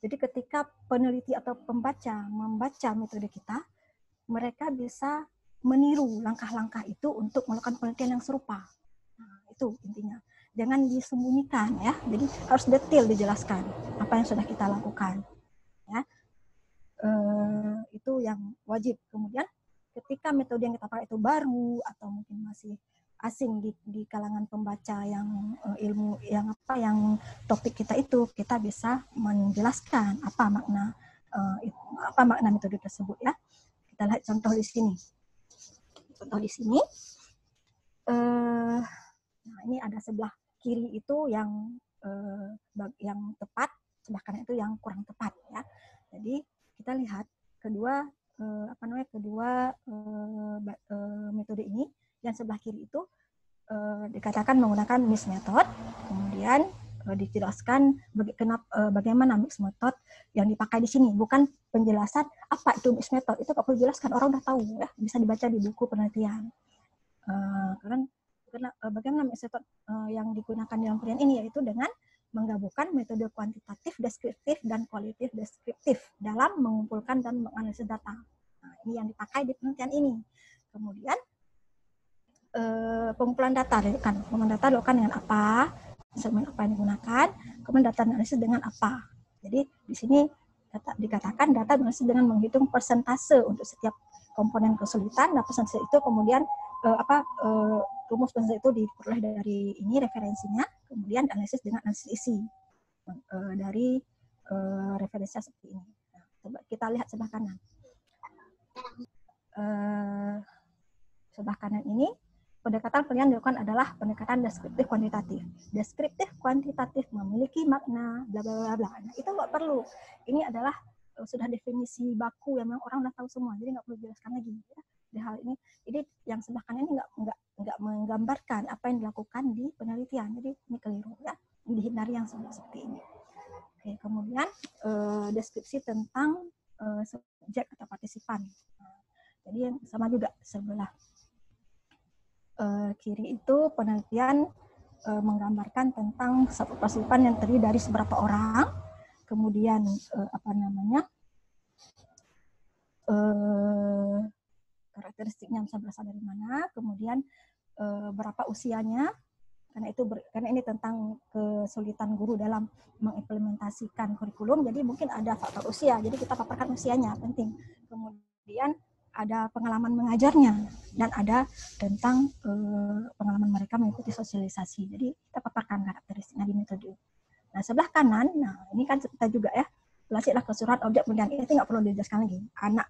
Jadi ketika peneliti atau pembaca membaca metode kita, mereka bisa meniru langkah-langkah itu untuk melakukan penelitian yang serupa. Nah, itu intinya. Jangan disembunyikan ya. Jadi harus detail dijelaskan apa yang sudah kita lakukan. Ya, itu yang wajib. Kemudian ketika metode yang kita pakai itu baru atau mungkin masih asing di kalangan pembaca yang ilmu yang topik kita itu, kita bisa menjelaskan apa makna metode tersebut ya. Kita lihat contoh di sini. Contoh di sini, nah ini ada sebelah kiri itu yang tepat, sebelah kanan itu yang kurang tepat ya. Jadi kita lihat kedua metode ini, yang sebelah kiri itu dikatakan menggunakan mixed method, kemudian dijelaskan bagaimana mixed method yang dipakai di sini, bukan penjelasan apa itu mixed method, itu nggak perlu dijelaskan, orang udah tahu ya, bisa dibaca di buku penelitian. Karena bagaimana mixed method yang digunakan dalam penelitian ini, yaitu dengan menggabungkan metode kuantitatif, deskriptif, dan kualitatif deskriptif dalam mengumpulkan dan menganalisis data. Nah, ini yang dipakai di penelitian ini. Kemudian pengumpulan data dilakukan dengan apa, instrumen apa yang digunakan, kemudian data analisis dengan apa. Jadi di sini dikatakan data analisis dengan menghitung persentase untuk setiap komponen kesulitan. Nah, persentase itu kemudian rumus persentase itu diperoleh dari ini referensinya, kemudian analisis dengan analisis isi dari referensinya seperti ini. Nah, coba kita lihat sebelah kanan. Sebelah kanan ini pendekatan penelitian dilakukan adalah pendekatan deskriptif kuantitatif. Deskriptif kuantitatif memiliki makna bla bla bla. Nah, itu nggak perlu. Ini adalah sudah definisi baku yang memang orang udah tahu semua, jadi nggak perlu dijelaskan lagi ya, di hal ini. Jadi yang sebelah kanan ini nggak menggambarkan apa yang dilakukan di penelitian, jadi ini keliru ya, dihindari yang seperti ini. Oke, kemudian deskripsi tentang subjek atau partisipan. Nah, jadi yang sama juga sebelah kiri itu penelitian menggambarkan tentang satu partisipan yang terdiri dari seberapa orang, kemudian karakteristiknya bisa berasal dari mana, kemudian berapa usianya, karena ini tentang kesulitan guru dalam mengimplementasikan kurikulum, jadi mungkin ada faktor usia, jadi kita paparkan usianya, penting. Kemudian ada pengalaman mengajarnya, dan ada tentang pengalaman mereka mengikuti sosialisasi, jadi kita paparkan karakteristiknya di metode. Nah, sebelah kanan, nah ini kan kita juga ya, belasihlah keseluruhan objek penelitian, itu nggak perlu dijelaskan lagi. Anak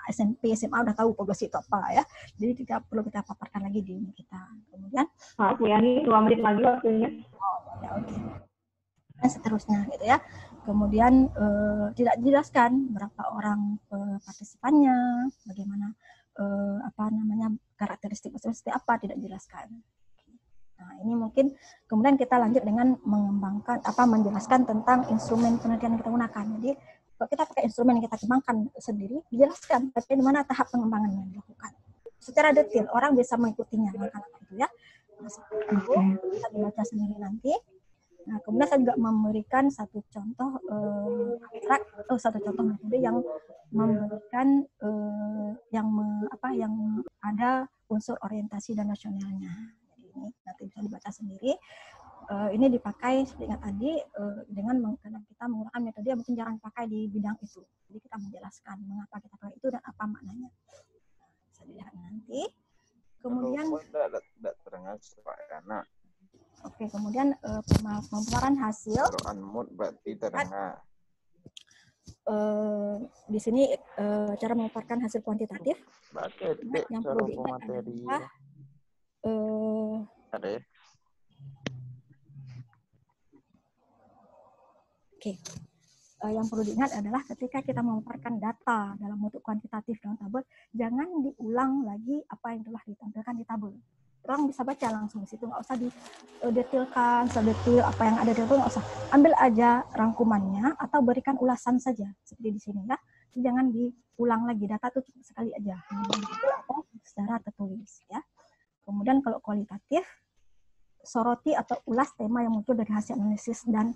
SMP, SMA udah tahu progresi itu apa ya. Jadi tidak perlu kita paparkan lagi di ini kita. Kemudian Pak Yani 2 menit lagi waktunya. Ya, oke. Dan seterusnya gitu ya. Kemudian tidak dijelaskan berapa orang partisipannya, bagaimana karakteristik seperti apa, tidak dijelaskan. Nah, ini mungkin kemudian kita lanjut dengan menjelaskan tentang instrumen penelitian yang kita gunakan. Jadi kalau kita pakai instrumen yang kita kembangkan sendiri, dijelaskan bagaimana tahap pengembangannya dilakukan. Secara detail, orang bisa mengikutinya. Langkah-langkah itu ya. Kita dibaca sendiri nanti. Nah, kemudian saya juga memberikan satu contoh satu contoh metode yang memberikan yang ada unsur orientasi dan rasionalnya. Jadi ini nanti bisa dibaca sendiri. Ini dipakai seperti tadi karena kita menggunakan metode yang mungkin jarang dipakai di bidang itu. Jadi kita menjelaskan mengapa kita pakai itu dan apa maknanya. Bisa dilihat nanti. Kemudian oke, kemudian pemaparan hasil. Di sini cara memaparkan hasil kuantitatif. Yang perlu diingat adalah yang perlu diingat adalah ketika kita memaparkan data dalam bentuk kuantitatif dalam tabel, jangan diulang lagi apa yang telah ditampilkan di tabel. Orang bisa baca langsung di situ, nggak usah didetailkan sedetail apa yang ada di tabel, nggak usah. Ambil aja rangkumannya atau berikan ulasan saja seperti di sini ya. Jangan diulang lagi, data itu cukup sekali aja. Atau secara tertulis ya. Kemudian kalau kualitatif, soroti atau ulas tema yang muncul dari hasil analisis dan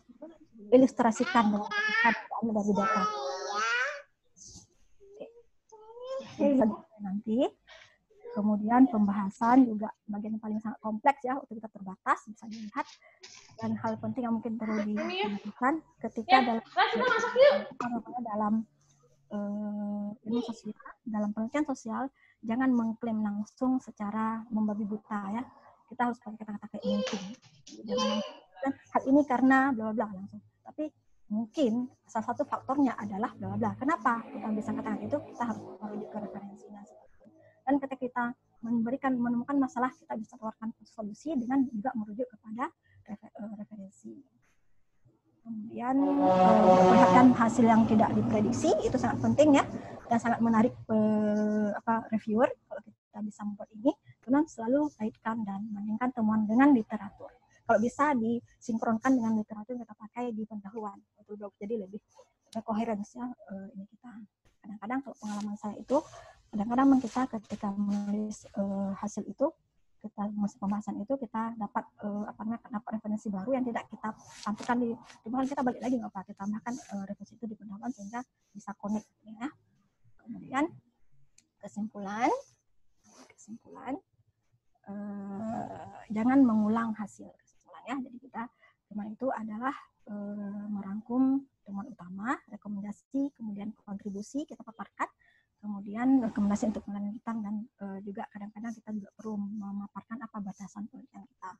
ilustrasikan dengan dari data. Nanti, kemudian pembahasan juga bagian paling sangat kompleks ya, waktu kita terbatas bisa dilihat, dan hal penting yang mungkin perlu dilakukan ketika dalam ilmu sosial, dalam penelitian sosial, jangan mengklaim langsung secara membabi buta ya. Kita harus pakai kata-kata kayak mungkin. Jangan hal ini karena bla bla langsung. Tapi mungkin salah satu faktornya adalah bla bla. Kenapa kita bisa katakan itu? Kita harus merujuk ke referensinya. Dan ketika kita menemukan masalah, kita bisa keluarkan solusi dengan juga merujuk kepada referensi. Kemudian perhatikan hasil yang tidak diprediksi, itu sangat penting ya, dan sangat menarik reviewer kalau kita bisa membuat ini, dengan selalu kaitkan dan bandingkan temuan dengan literatur. Kalau bisa disinkronkan dengan literatur yang kita pakai di pendahuluan, jadi lebih koherensnya ini kita. Kadang-kadang kalau pengalaman saya itu, kadang-kadang kita ketika menulis hasil itu, kita pembahasan itu kita dapat dapat referensi baru yang tidak kita tampilkan di bukan kita balik lagi nggak apa, kita tambahkan referensi itu di pendahuluan sehingga bisa connect ya. Kemudian kesimpulan jangan mengulang hasil kesimpulan ya. Jadi kita teman itu adalah merangkum temuan utama, rekomendasi, kemudian kontribusi kita paparkan, kemudian rekomendasi untuk melanjutkan, dan juga kadang-kadang kita juga perlu memaparkan apa batasan penelitian kita.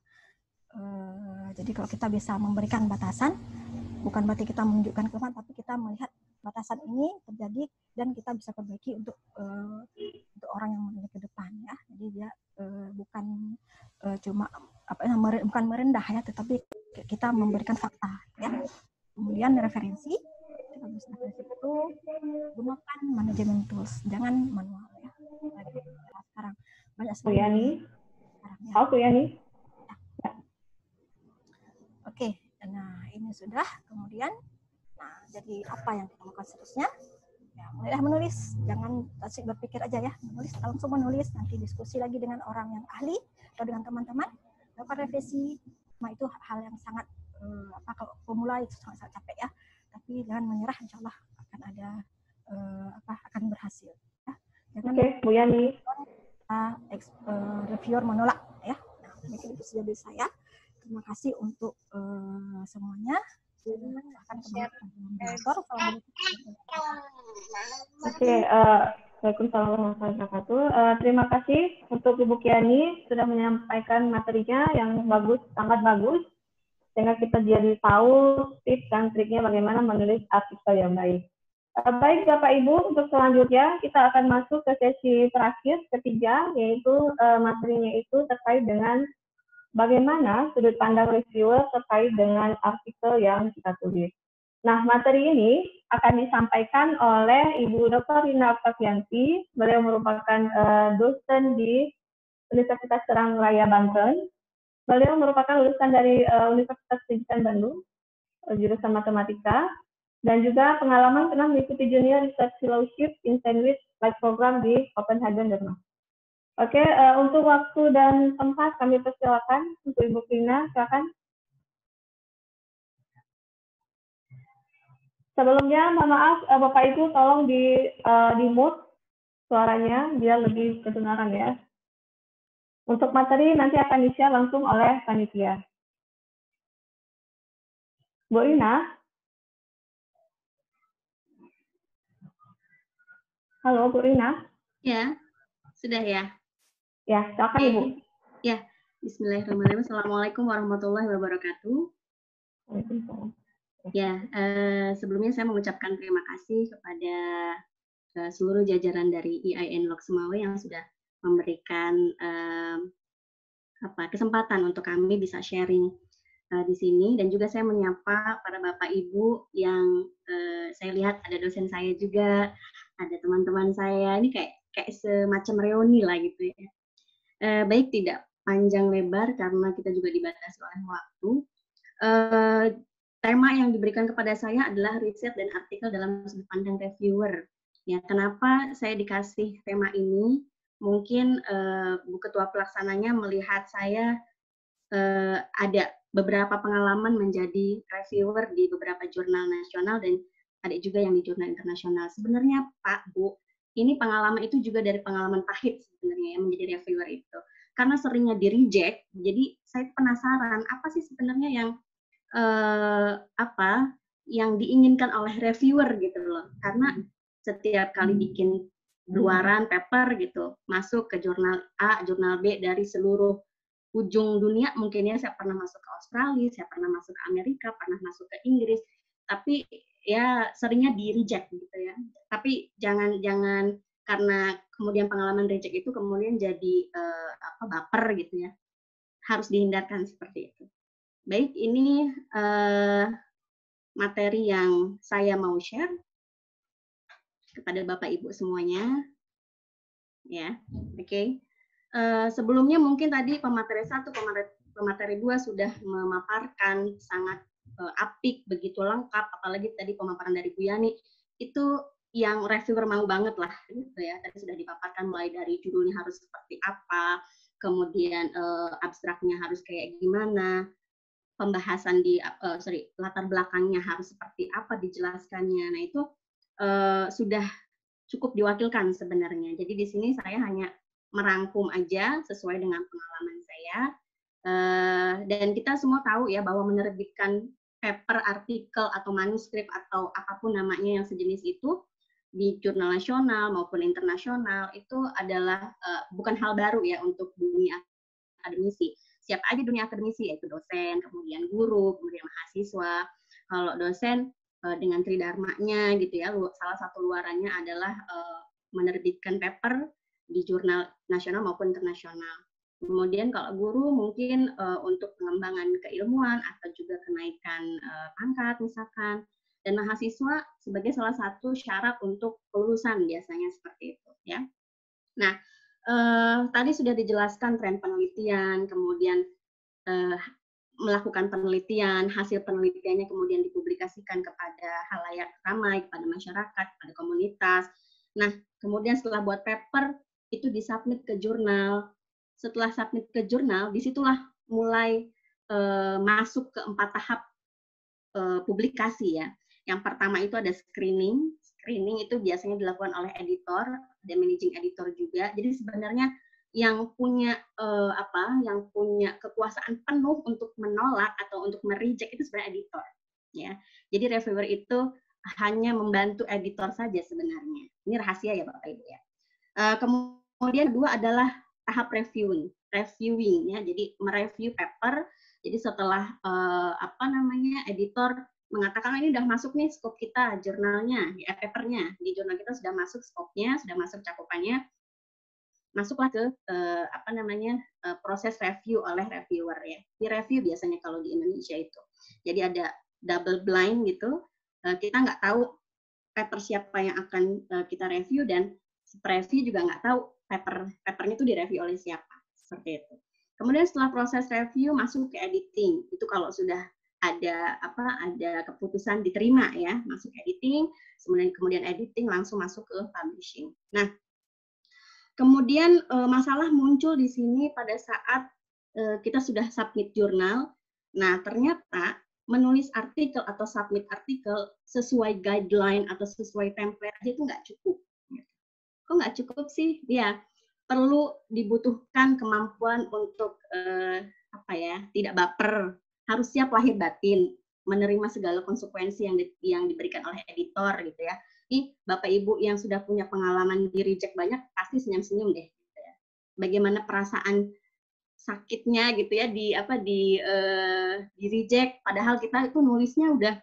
Jadi kalau kita bisa memberikan batasan, bukan berarti kita menunjukkan kelemahan, tapi kita melihat batasan ini terjadi dan kita bisa perbaiki untuk orang yang menilai ke depan ya. Jadi dia bukan cuma bukan merendah ya, tetapi kita memberikan fakta ya. Kemudian referensi itu gunakan manajemen tools, jangan manual ya. Sekarang banyak sekali. Bu Yani. Oke, nah ini sudah. Kemudian, nah jadi apa yang kita lakukan seterusnya? Ya, mulailah menulis, jangan asik berpikir aja ya, menulis, langsung menulis, nanti diskusi lagi dengan orang yang ahli atau dengan teman-teman, lakukan revisi. Nah itu hal yang sangat kalau pemula itu sangat capek ya. Tapi jangan menyerah, insya Allah akan ada akan berhasil. Ya. Jangan Bu Yani. Reviewer menolak ya. Nah, mungkin itu saja dari saya. Terima kasih untuk semuanya. Waalaikumsalam warahmatullahi wabarakatuh. Terima kasih untuk Ibu Kiani sudah menyampaikan materinya yang bagus, sangat bagus, sehingga kita jadi tahu tips dan triknya bagaimana menulis artikel yang baik. Baik Bapak Ibu, untuk selanjutnya kita akan masuk ke sesi terakhir, ketiga, yaitu materinya itu terkait dengan bagaimana sudut pandang reviewer terkait dengan artikel yang kita tulis. Nah, materi ini akan disampaikan oleh Ibu Dr. Rina Oktavianti. Beliau merupakan dosen di Universitas Serang Raya Banten. Beliau merupakan lulusan dari Universitas Pendidikan Bandung, jurusan matematika, dan juga pengalaman pernah mengikuti Junior Research Fellowship in Sandwich Life Program di Copenhagen, Denmark. Oke, untuk waktu dan tempat kami persilakan untuk Ibu Rina, silakan. Sebelumnya, mohon maaf Bapak Ibu, tolong di mute suaranya biar lebih kedengaran ya. Untuk materi nanti akan di-share langsung oleh panitia. Bu Rina? Halo, Bu Rina? Ya, sudah ya. Ya, silakan Ibu. Ya, bismillahirrahmanirrahim. Assalamualaikum warahmatullahi wabarakatuh. Waalaikumsalam. Ya, sebelumnya saya mengucapkan terima kasih kepada seluruh jajaran dari IAIN Lok Sumawe yang sudah memberikan kesempatan untuk kami bisa sharing di sini, dan juga saya menyapa para Bapak Ibu yang saya lihat ada dosen saya juga, ada teman-teman saya, ini kayak semacam reuni lah gitu ya. Baik, tidak panjang lebar karena kita juga dibatasi oleh waktu. Tema yang diberikan kepada saya adalah riset dan artikel dalam sudut pandang reviewer. Ya, kenapa saya dikasih tema ini? Mungkin Bu Ketua Pelaksananya melihat saya ada beberapa pengalaman menjadi reviewer di beberapa jurnal nasional dan ada juga yang di jurnal internasional. Sebenarnya Pak, Bu, ini pengalaman itu juga dari pengalaman pahit sebenarnya yang menjadi reviewer itu. Karena seringnya di-reject, jadi saya penasaran apa sih sebenarnya yang diinginkan oleh reviewer gitu loh. Karena setiap kali bikin berluaran paper gitu, masuk ke jurnal A, jurnal B dari seluruh ujung dunia. Mungkin ya, saya pernah masuk ke Australia, saya pernah masuk ke Amerika, pernah masuk ke Inggris, tapi ya seringnya di reject gitu ya. Tapi jangan karena kemudian pengalaman reject itu kemudian jadi baper gitu ya. Harus dihindarkan seperti itu. Baik, ini materi yang saya mau share kepada Bapak Ibu semuanya. Ya, oke. Sebelumnya mungkin tadi pemateri 1, pemateri 2 sudah memaparkan sangat apik, begitu lengkap, apalagi tadi pemaparan dari Bu Yani, itu yang reviewer mau banget lah, gitu ya. Tadi sudah dipaparkan mulai dari judulnya harus seperti apa, kemudian abstraknya harus kayak gimana, pembahasan di latar belakangnya harus seperti apa dijelaskannya. Nah, itu sudah cukup diwakilkan sebenarnya. Jadi di sini saya hanya merangkum aja sesuai dengan pengalaman saya. Dan kita semua tahu ya bahwa menerbitkan paper, artikel, atau manuskrip, atau apapun namanya yang sejenis itu, di jurnal nasional maupun internasional, itu adalah bukan hal baru ya untuk dunia akademisi. Siapa aja dunia akademisi, yaitu dosen, kemudian guru, kemudian mahasiswa. Kalau dosen dengan tridharmanya gitu ya, salah satu luarannya adalah menerbitkan paper di jurnal nasional maupun internasional. Kemudian kalau guru mungkin untuk pengembangan keilmuan atau juga kenaikan pangkat misalkan, dan mahasiswa sebagai salah satu syarat untuk kelulusan biasanya seperti itu ya. Nah, tadi sudah dijelaskan tren penelitian, kemudian melakukan penelitian, hasil penelitiannya kemudian dipublikasikan kepada khalayak ramai, kepada masyarakat, kepada komunitas. Nah, kemudian setelah buat paper, itu disubmit ke jurnal. Setelah submit ke jurnal, disitulah mulai masuk ke 4 tahap publikasi ya. Yang pertama itu ada screening. Screening itu biasanya dilakukan oleh editor, ada managing editor juga. Jadi sebenarnya yang punya yang punya kekuasaan penuh untuk menolak atau untuk mereject itu sebenarnya editor ya. Jadi reviewer itu hanya membantu editor saja sebenarnya. Ini rahasia ya Bapak Ibu ya. Kemudian kedua adalah tahap reviewing ya. Jadi mereview paper. Jadi setelah editor mengatakan ini udah masuk nih skop kita jurnalnya, papernya di jurnal kita sudah masuk skopnya, sudah masuk cakupannya, masuklah ke proses review oleh reviewer ya. Di review biasanya kalau di Indonesia itu. Jadi ada double blind gitu. Kita nggak tahu paper siapa yang akan kita review, dan review juga nggak tahu papernya itu direview oleh siapa. Seperti itu. Kemudian setelah proses review masuk ke editing. Itu kalau sudah ada keputusan diterima ya, masuk editing, kemudian editing langsung masuk ke publishing. Nah, kemudian masalah muncul di sini pada saat kita sudah submit jurnal. Nah, ternyata menulis artikel atau submit artikel sesuai guideline atau sesuai template aja itu nggak cukup. Kok nggak cukup sih? Ya, perlu dibutuhkan kemampuan untuk tidak baper, harus siap lahir batin, menerima segala konsekuensi yang diberikan oleh editor gitu ya. Bapak Ibu yang sudah punya pengalaman di reject banyak pasti senyum-senyum deh gitu ya. Bagaimana perasaan sakitnya gitu ya di reject, padahal kita itu nulisnya udah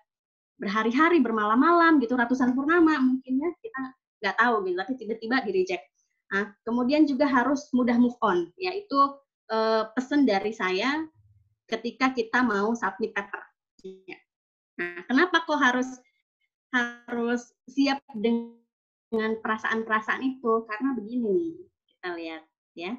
berhari-hari, bermalam-malam gitu, ratusan purnama mungkin ya, kita nggak tahu gitu, tapi tiba-tiba di reject. Nah, kemudian juga harus mudah move on, yaitu pesan dari saya ketika kita mau submit paper. Nah, kenapa kok harus siap dengan perasaan-perasaan itu? Karena begini nih, kita lihat ya.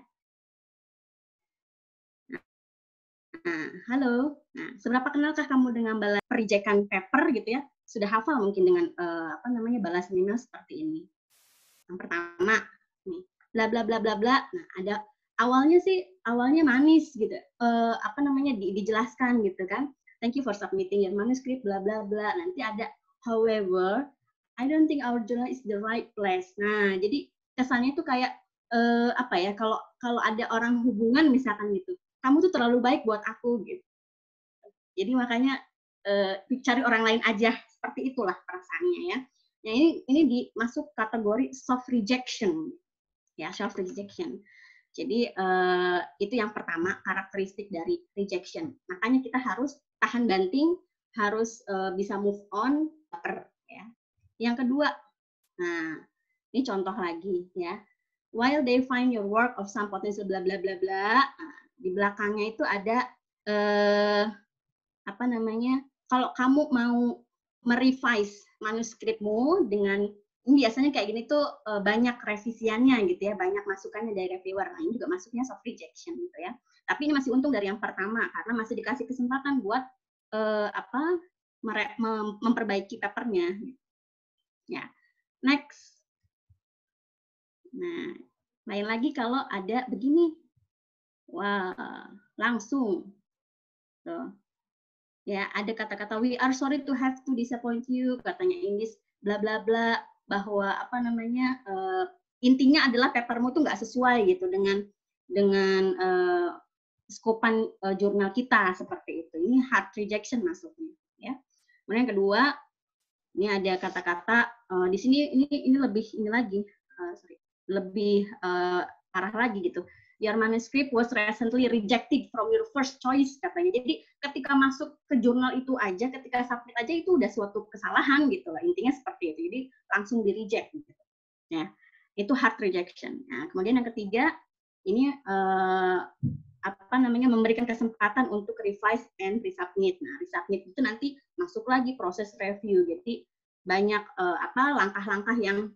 Nah, halo. Nah, seberapa kenalkah kamu dengan balas perijekan paper gitu ya? Sudah hafal mungkin dengan balas email seperti ini. Yang pertama, nih, bla bla bla bla bla. Nah, ada awalnya manis gitu. Dijelaskan gitu kan. Thank you for submitting your manuscript, bla bla bla. Nanti ada however, I don't think our journal is the right place. Nah, jadi kesannya tuh kayak kalau ada orang hubungan misalkan gitu, kamu tuh terlalu baik buat aku gitu. Jadi makanya cari orang lain aja, seperti itulah perasaannya ya. Nah, ini masuk kategori soft rejection, ya, soft rejection. Jadi itu yang pertama, karakteristik dari rejection. Makanya kita harus tahan banting, harus bisa move on, ya. Yang kedua, nah ini contoh lagi ya. While they find your work of some potential bla bla bla bla, di belakangnya itu ada apa namanya? Kalau kamu mau merevise manuskripmu dengan biasanya kayak gini tuh banyak revisiannya gitu ya, banyak masukannya dari reviewer. Nah, ini juga masuknya soft rejection gitu ya. Tapi ini masih untung dari yang pertama karena masih dikasih kesempatan buat memperbaiki papernya. Ya, next. Nah, lain lagi kalau ada begini, wah langsung, tuh. Ya, ada kata-kata we are sorry to have to disappoint you, katanya Inggris, bla bla bla, bahwa apa namanya intinya adalah papermu tuh nggak sesuai gitu dengan skopan jurnal kita seperti itu. Ini hard rejection masuknya, ya. Kemudian yang kedua, ini ada kata-kata di sini ini lebih ini lagi, lebih parah lagi gitu. Your manuscript was recently rejected from your first choice, katanya. Jadi ketika masuk ke jurnal itu aja, ketika submit aja itu udah suatu kesalahan gitu lah. Intinya seperti itu. Jadi langsung di reject gitu. Ya, itu hard rejection. Nah, kemudian yang ketiga ini apa namanya memberikan kesempatan untuk revise and resubmit. Nah, resubmit itu nanti masuk lagi proses review. Jadi banyak langkah-langkah yang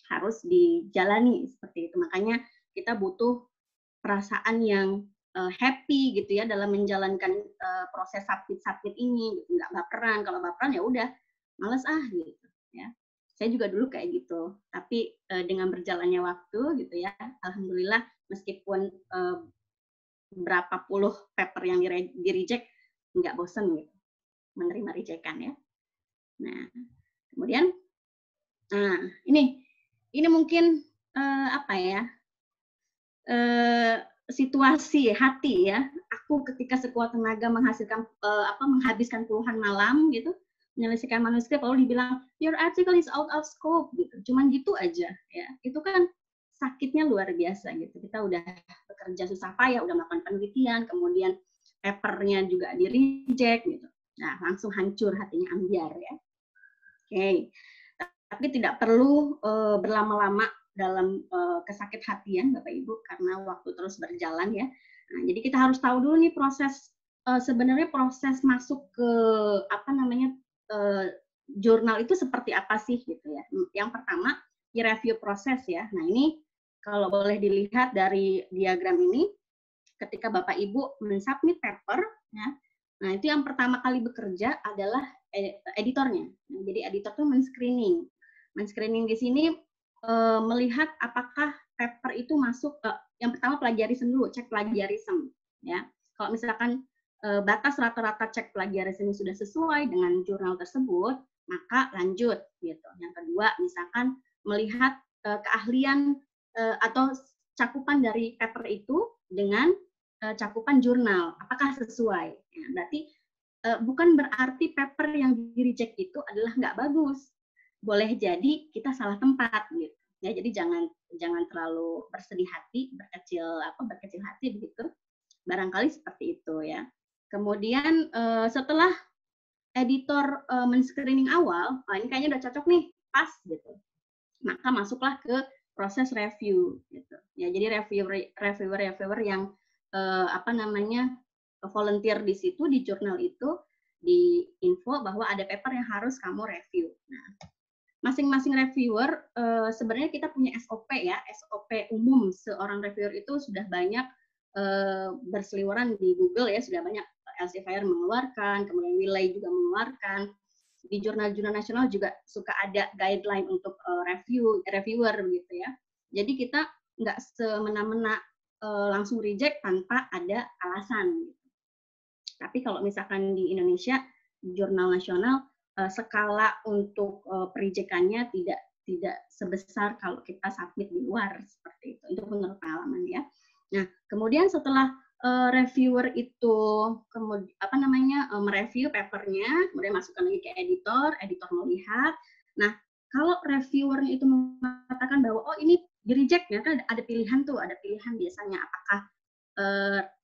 harus dijalani seperti itu. Makanya kita butuh perasaan yang happy gitu ya dalam menjalankan proses submit ini gitu. Nggak baperan. Kalau baperan ya udah males gitu ya. Saya juga dulu kayak gitu, tapi dengan berjalannya waktu gitu ya, alhamdulillah meskipun berapa puluh paper yang di reject nggak bosen gitu menerima rejekan ya. Nah, kemudian ini mungkin apa ya, situasi hati ya. Aku ketika sekuat tenaga menghabiskan puluhan malam gitu menyelesaikan manuskrip, lalu dibilang your article is out of scope gitu. Cuman gitu aja ya. Itu kan sakitnya luar biasa gitu. Kita udah bekerja susah payah, udah melakukan penelitian, kemudian papernya juga di reject gitu. Nah, langsung hancur hatinya, ambiar ya. Oke. Tapi tidak perlu berlama-lama dalam kesakit hatian Bapak Ibu karena waktu terus berjalan ya. Nah, jadi kita harus tahu dulu nih proses sebenarnya proses masuk ke apa namanya jurnal itu seperti apa sih gitu ya. Yang pertama di review proses ya. Nah, ini kalau boleh dilihat dari diagram ini ketika Bapak Ibu mensubmit paper ya. Nah, itu yang pertama kali bekerja adalah editornya. Nah, jadi editor itu men-screening. Men-screening di sini melihat apakah paper itu masuk yang pertama plagiarism dulu, cek plagiarism ya. Kalau misalkan batas rata-rata cek plagiarism sudah sesuai dengan jurnal tersebut, maka lanjut gitu. Yang kedua, misalkan melihat keahlian atau cakupan dari paper itu dengan cakupan jurnal, apakah sesuai. Ya, berarti bukan berarti paper yang di-reject itu adalah nggak bagus. Boleh jadi kita salah tempat gitu. Ya, jadi jangan terlalu bersedih hati, berkecil hati begitu. Barangkali seperti itu ya. Kemudian setelah editor men-screening awal, ini kayaknya udah cocok nih, pas gitu. Maka masuklah ke proses review gitu. Ya, jadi reviewer yang volunteer di situ di jurnal itu di info bahwa ada paper yang harus kamu review. Nah, masing-masing reviewer sebenarnya kita punya SOP ya, SOP umum seorang reviewer itu sudah banyak berseliweran di Google ya, sudah banyak Elsevier mengeluarkan, kemudian Wiley juga mengeluarkan. Di jurnal-jurnal nasional juga suka ada guideline untuk reviewer gitu ya. Jadi kita nggak semena-mena langsung reject tanpa ada alasan. Gitu. Tapi kalau misalkan di Indonesia jurnal nasional skala untuk perijekannya tidak sebesar kalau kita submit di luar seperti itu. Itu menurut pengalaman ya. Nah, kemudian setelah reviewer itu mereview papernya, kemudian masukkan lagi ke editor melihat. Nah, kalau reviewernya itu mengatakan bahwa oh ini di reject ya, kan ada pilihan tuh, ada pilihan biasanya apakah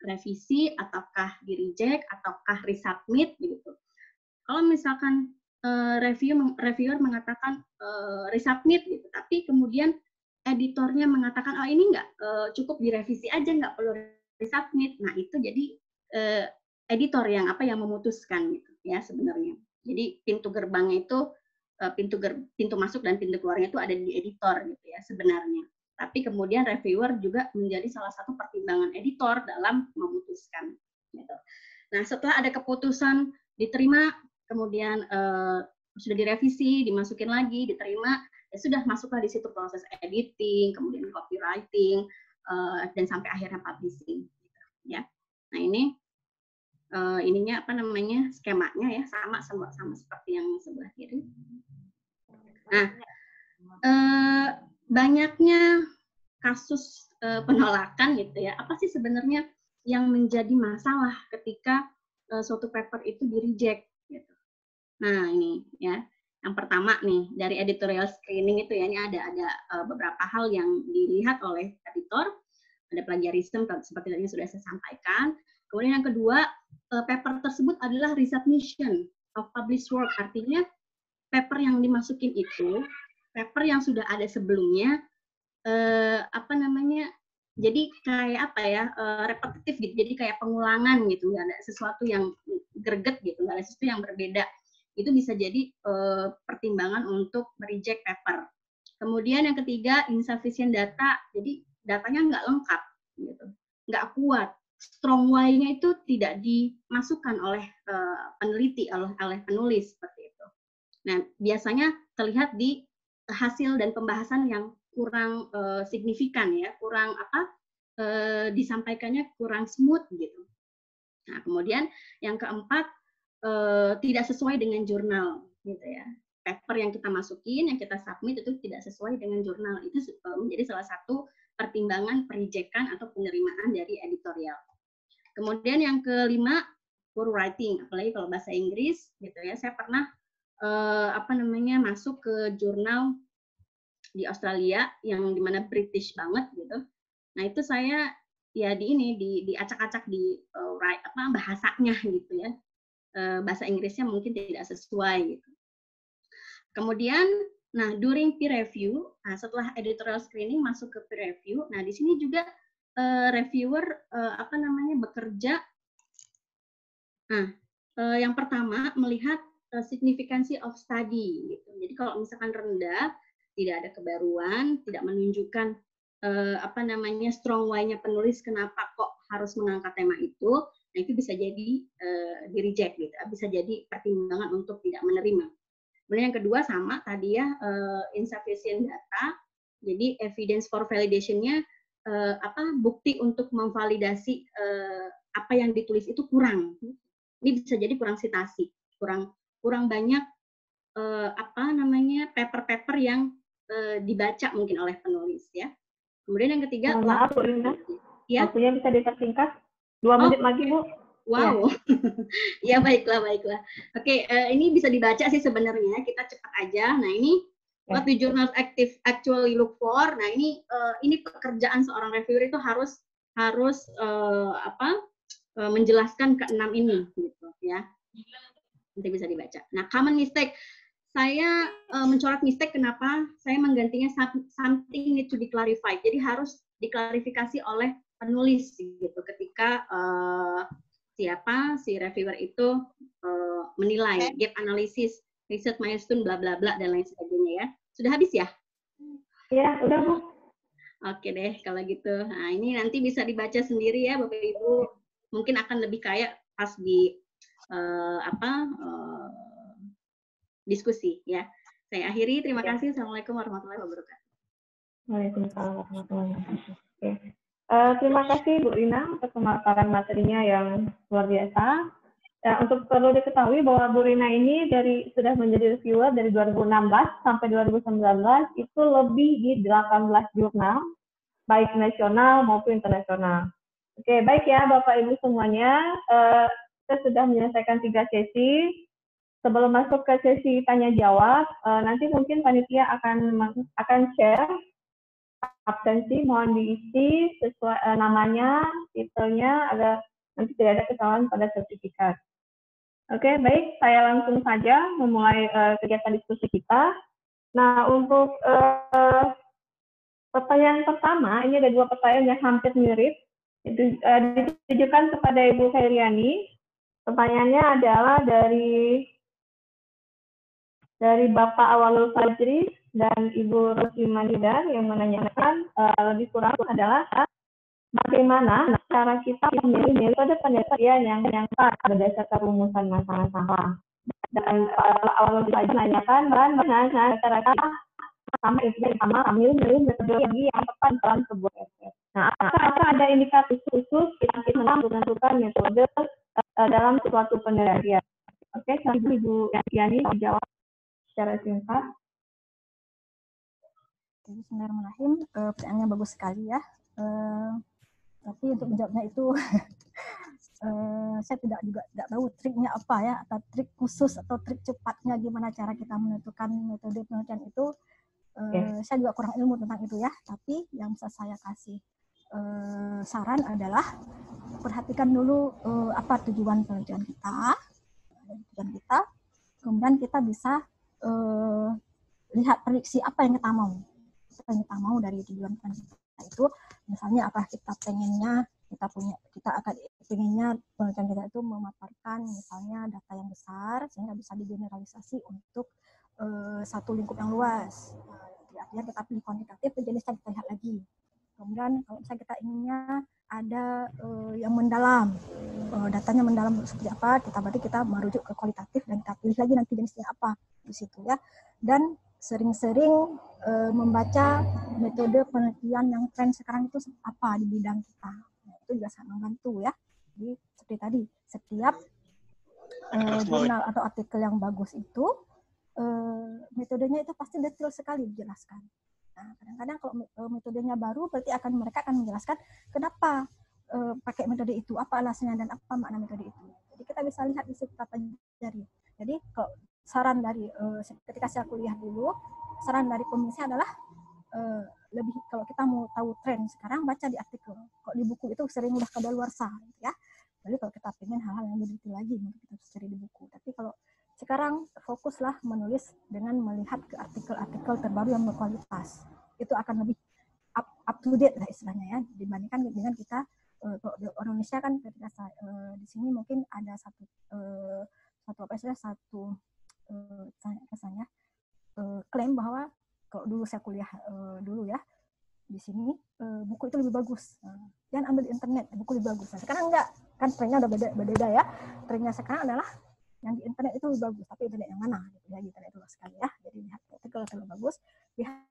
revisi, ataukah di reject, ataukah resubmit begitu. Kalau misalkan reviewer mengatakan resubmit gitu, tapi kemudian editornya mengatakan oh ini nggak cukup direvisi aja, nggak perlu resubmit. Nah itu jadi editor yang memutuskan gitu ya sebenarnya. Jadi pintu gerbangnya itu pintu masuk dan pintu keluarnya itu ada di editor gitu ya sebenarnya. Tapi kemudian reviewer juga menjadi salah satu pertimbangan editor dalam memutuskan. Gitu. Nah setelah ada keputusan diterima, kemudian sudah direvisi, dimasukin lagi, diterima, ya sudah masuklah di situ proses editing, kemudian copywriting, dan sampai akhirnya publishing. Gitu, ya. Nah ini ininya skemanya ya sama seperti yang sebelah kiri. Nah banyaknya kasus penolakan gitu ya. Apa sih sebenarnya yang menjadi masalah ketika suatu paper itu di reject gitu. Nah, ini ya. Yang pertama nih dari editorial screening itu ya, ini ada beberapa hal yang dilihat oleh editor. Ada plagiarisme seperti tadi sudah saya sampaikan. Kemudian yang kedua, paper tersebut adalah resubmission of published work. Artinya paper yang dimasukin itu paper yang sudah ada sebelumnya, jadi kayak repetitif gitu, jadi kayak pengulangan gitu, nggak ada sesuatu yang greget gitu, nggak ada sesuatu yang berbeda. Itu bisa jadi pertimbangan untuk mereject paper. Kemudian yang ketiga, insufficient data, jadi datanya nggak lengkap gitu, nggak kuat. Strong why-nya itu tidak dimasukkan oleh peneliti, oleh penulis seperti itu. Nah, biasanya terlihat di hasil dan pembahasan yang kurang signifikan ya, kurang disampaikannya kurang smooth gitu. Nah, kemudian yang keempat tidak sesuai dengan jurnal gitu ya. Paper yang kita masukin, yang kita submit itu tidak sesuai dengan jurnal. Itu menjadi salah satu pertimbangan perijekan atau penerimaan dari editorial. Kemudian yang kelima, poor writing, apalagi kalau bahasa Inggris gitu ya. Saya pernah masuk ke jurnal di Australia yang dimana British banget gitu. Nah itu saya ya diacak-acak di bahasanya gitu ya. Bahasa Inggrisnya mungkin tidak sesuai gitu. Kemudian, nah during peer review, nah setelah editorial screening masuk ke peer review, nah di sini juga reviewer bekerja. Nah, yang pertama melihat signifikansi of study gitu. Jadi kalau misalkan rendah, tidak ada kebaruan, tidak menunjukkan strong why-nya penulis kenapa kok harus mengangkat tema itu, nah itu bisa jadi di reject gitu, bisa jadi pertimbangan untuk tidak menerima. Kemudian yang kedua sama tadi ya, insufficient data, jadi evidence for validation-nya bukti untuk memvalidasi apa yang ditulis itu kurang. Ini bisa jadi kurang sitasi, kurang banyak paper-paper yang dibaca mungkin oleh penulis ya. Kemudian yang ketiga, maaf Bu Linda, ya? Waktunya bisa dipersingkat 2 menit lagi Bu. Wow, ya baiklah. Oke, ini bisa dibaca sih sebenarnya, kita cepat aja. Nah ini what the journals actually look for. Nah ini pekerjaan seorang reviewer itu harus menjelaskan keenam ini gitu ya. Nanti bisa dibaca. Nah common mistake, saya mencoret mistake, kenapa? Saya menggantinya something need to be clarified. Jadi harus diklarifikasi oleh penulis gitu ketika si reviewer itu menilai gap analysis, research milestone, bla bla bla dan lain sebagainya ya. Sudah habis ya? Iya, udah Bu. Oke deh kalau gitu. Nah ini nanti bisa dibaca sendiri ya Bapak Ibu. Mungkin akan lebih kaya pas di diskusi ya. Saya akhiri. Terima kasih. Assalamualaikum warahmatullahi wabarakatuh. Waalaikumsalam warahmatullahi wabarakatuh. Oke. Terima kasih Bu Rina untuk pemaparan materinya yang luar biasa. Ya, untuk perlu diketahui bahwa Bu Rina ini sudah menjadi reviewer dari 2016 sampai 2019 itu lebih di 18 jurnal, baik nasional maupun internasional. Oke, baik ya Bapak Ibu semuanya. Kita sudah menyelesaikan 3 sesi. sebelum masuk ke sesi tanya jawab, nanti mungkin panitia akan share absensi, mohon diisi sesuai namanya, titelnya, agar nanti tidak ada kesalahan pada sertifikat. Oke, baik, saya langsung saja memulai kegiatan diskusi kita. Nah, untuk pertanyaan pertama, ini ada 2 pertanyaan yang hampir mirip, itu ditujukan kepada Ibu Khairiani. Pertanyaannya adalah dari Bapak Awalul Fajri dan Ibu Rosimah Hidar yang menanyakan lebih kurang adalah bagaimana cara kita memilih metode penelitian yang tepat berdasarkan rumusan masalah. Dan Awalul Fajri menanyakan bagaimana cara kita sama memilih metodologi yang tepat dalam sebuah riset. Nah, apakah ada indikator khusus kita menentukan metode dalam suatu penelitian? Oke, selanjutnya Ibu Yani menjawab secara singkat. Bismillahirrahmanirrahim. Pertanyaannya bagus sekali ya. Tapi untuk menjawabnya itu saya tidak tahu triknya apa ya, atau trik khusus atau trik cepatnya gimana cara kita menentukan metode penelitian itu. Saya juga kurang ilmu tentang itu ya. Tapi yang bisa saya kasih saran adalah perhatikan dulu apa tujuan penelitian kita, kemudian kita bisa lihat prediksi apa yang kita mau dari tujuan penelitian itu. Misalnya apa kita pengennya pengennya penelitian kita itu memaparkan misalnya data yang besar sehingga bisa digeneralisasi untuk satu lingkup yang luas. Artinya kita pilih kuantitatif, jenisnya kita lihat lagi. Kemudian kalau misalnya kita inginnya ada yang mendalam, datanya mendalam seperti apa, berarti kita merujuk ke kualitatif dan kita pilih lagi nanti jenisnya apa di situ ya. Dan sering-sering membaca metode penelitian yang tren sekarang itu apa di bidang kita. Nah, itu juga sangat membantu ya. Jadi seperti tadi, setiap jurnal atau artikel yang bagus itu metodenya itu pasti detail sekali dijelaskan. Nah, kadang-kadang kalau metodenya baru, berarti mereka akan menjelaskan kenapa pakai metode itu, apa alasannya dan apa makna metode itu. Jadi kita bisa lihat di situ kita pelajari. Jadi kalau saran dari ketika saya kuliah dulu, saran dari pemirsa adalah lebih kalau kita mau tahu tren sekarang baca di artikel. Kalau di buku itu sering udah kadaluarsa, ya. Jadi kalau kita pengen hal-hal yang lebih detail lagi, mungkin kita harus cari di buku. Tapi kalau sekarang fokuslah menulis dengan melihat ke artikel-artikel terbaru yang berkualitas. Itu akan lebih up to date lah istilahnya ya, dibandingkan dengan kita orang Indonesia kan ketika di sini mungkin ada satu kesannya klaim bahwa kalau dulu saya kuliah dulu ya di sini buku itu lebih bagus. Jangan ambil di internet, buku lebih bagus. Nah, sekarang enggak, kan trennya udah beda ya. Trennya sekarang adalah yang di internet itu lebih bagus, tapi internet yang mana? Gitu ya, internet itu luas sekali ya. Jadi lihat artikel lebih bagus, lihat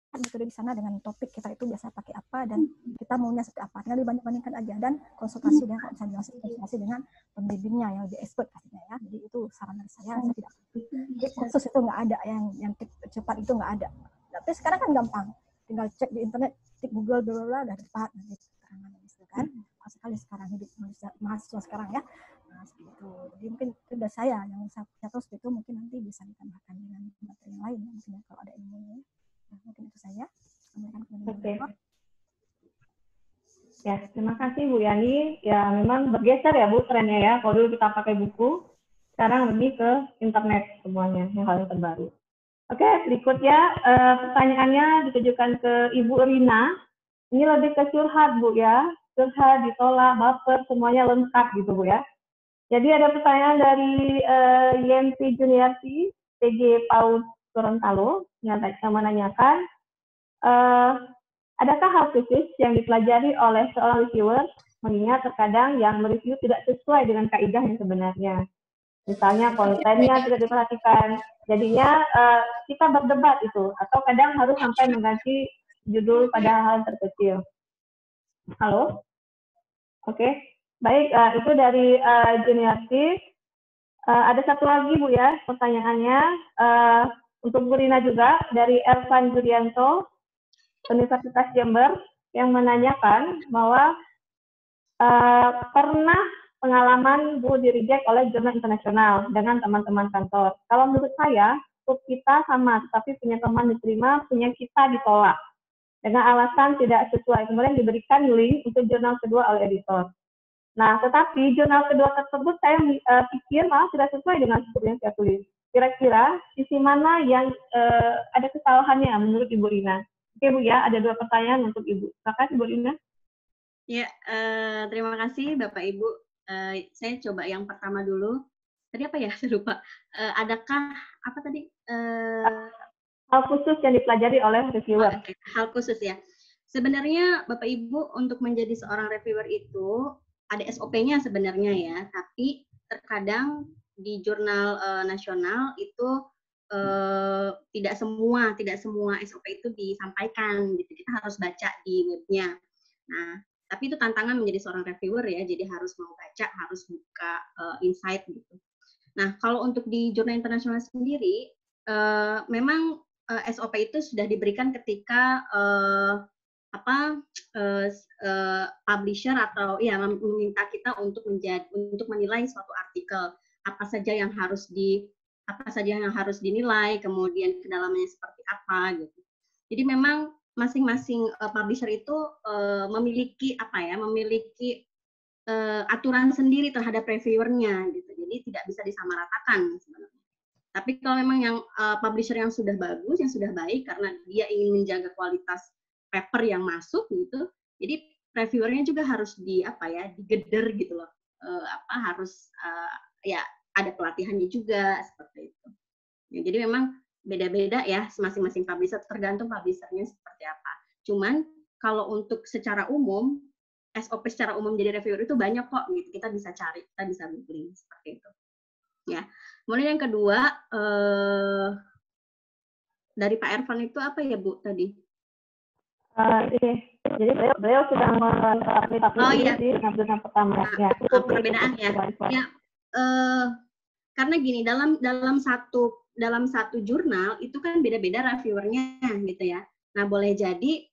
metode di sana dengan topik kita itu biasa pakai apa dan kita maunya seperti apa. Tinggal dibanding-bandingkan aja dan konsultasi dengan pembimbingnya yang lebih expert pastinya ya. Jadi itu saran dari saya tidak khusus itu nggak ada yang cepat itu nggak ada. Tapi sekarang kan gampang, tinggal cek di internet, tik Google udah cepat nanti keterangan gitu kan. Sekali sekarang hidup mahasiswa sekarang ya. Nah, seperti itu. Jadi mungkin itu udah saya yang saya tahu seperti itu, mungkin nanti bisa ditambahkan dengan materi yang lain mungkin ya, kalau ada ilmunya. Nah, mungkin itu saja. Oke. Ya, terima kasih Bu Yani. Ya, memang bergeser ya Bu trennya ya. Kalau dulu kita pakai buku, sekarang lebih ke internet semuanya, yang hal yang terbaru. Oke, berikutnya pertanyaannya ditujukan ke Ibu Rina. Ini lebih ke curhat Bu ya. Curhat, ditolak, baper, semuanya lengkap gitu Bu ya. Jadi ada pertanyaan dari Yenti Juniarti, PG PAUD Gorontalo, yang menanyakan, adakah hal khusus yang dipelajari oleh seorang reviewer, mengingat terkadang yang mereview tidak sesuai dengan kaidah yang sebenarnya. Misalnya kontennya tidak diperhatikan, jadinya kita berdebat itu, atau kadang harus sampai mengganti judul pada hal terkecil. Halo? Oke. Baik, itu dari Juniarti. Ada satu lagi Bu ya pertanyaannya untuk Bu Rina juga dari Elvan Julianto, Universitas Jember, yang menanyakan bahwa pernah pengalaman Bu di reject oleh jurnal internasional dengan teman-teman kantor. Kalau menurut saya, scope kita sama, tapi punya teman diterima, punya kita ditolak dengan alasan tidak sesuai. Kemudian diberikan link untuk jurnal kedua oleh editor. Nah, tetapi jurnal kedua tersebut saya pikir malah tidak sesuai dengan scope yang saya tulis. Kira-kira sisi mana yang ada kesalahannya menurut Ibu Rina? Oke Bu ya, ada 2 pertanyaan untuk Ibu. Silakan Ibu Rina. Ya, terima kasih Bapak Ibu. Saya coba yang pertama dulu. Tadi apa ya? Saya lupa. Adakah apa tadi? Hal khusus yang dipelajari oleh reviewer. Okay. Hal khusus ya. Sebenarnya Bapak Ibu untuk menjadi seorang reviewer itu ada SOP-nya sebenarnya ya. Tapi terkadang di jurnal nasional itu tidak semua SOP itu disampaikan gitu. Kita harus baca di webnya. Nah, tapi itu tantangan menjadi seorang reviewer ya. Jadi harus mau baca, harus buka insight gitu. Nah, kalau untuk di jurnal internasional sendiri, memang SOP itu sudah diberikan ketika publisher atau ya meminta kita untuk menilai suatu artikel, apa saja yang harus dinilai, kemudian kedalamannya seperti apa gitu. Jadi memang masing-masing publisher itu memiliki aturan sendiri terhadap reviewernya gitu. Jadi tidak bisa disamaratakan sebenarnya. Tapi kalau memang yang publisher yang sudah bagus, yang sudah baik karena dia ingin menjaga kualitas paper yang masuk gitu. Jadi reviewernya juga harus digeder gitu loh. Ya ada pelatihannya juga seperti itu. Ya, jadi memang beda-beda ya masing-masing publisher, tergantung publishernya seperti apa. Cuman kalau untuk secara umum SOP secara umum jadi reviewer itu banyak kok gitu. Kita bisa cari, kita bisa googling seperti itu. Ya. Kemudian yang kedua dari Pak Ervan itu apa ya Bu tadi? Jadi beliau sudah mengaplikasi di jurnal pertama. Ya, perbedaan ya. Ya, karena gini dalam satu jurnal itu kan beda-beda reviewernya gitu ya. Nah boleh jadi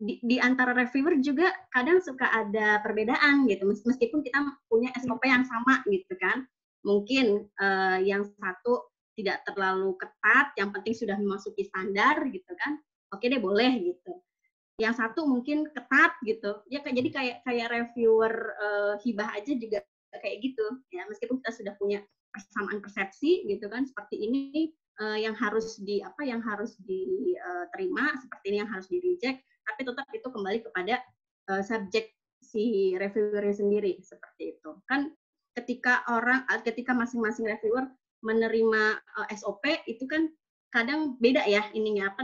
di antara reviewer juga kadang suka ada perbedaan gitu, meskipun kita punya SOP yang sama gitu kan. Mungkin yang satu tidak terlalu ketat, yang penting sudah memasuki standar gitu kan. Oke deh boleh gitu. Yang satu mungkin ketat gitu. Ya jadi kayak reviewer hibah aja juga kayak gitu ya, meskipun kita sudah punya persamaan persepsi gitu kan, seperti ini yang harus diterima, seperti ini yang harus di reject, tapi tetap itu kembali kepada subjek si reviewernya sendiri seperti itu kan. Ketika masing-masing reviewer menerima SOP itu kan kadang beda ya ininya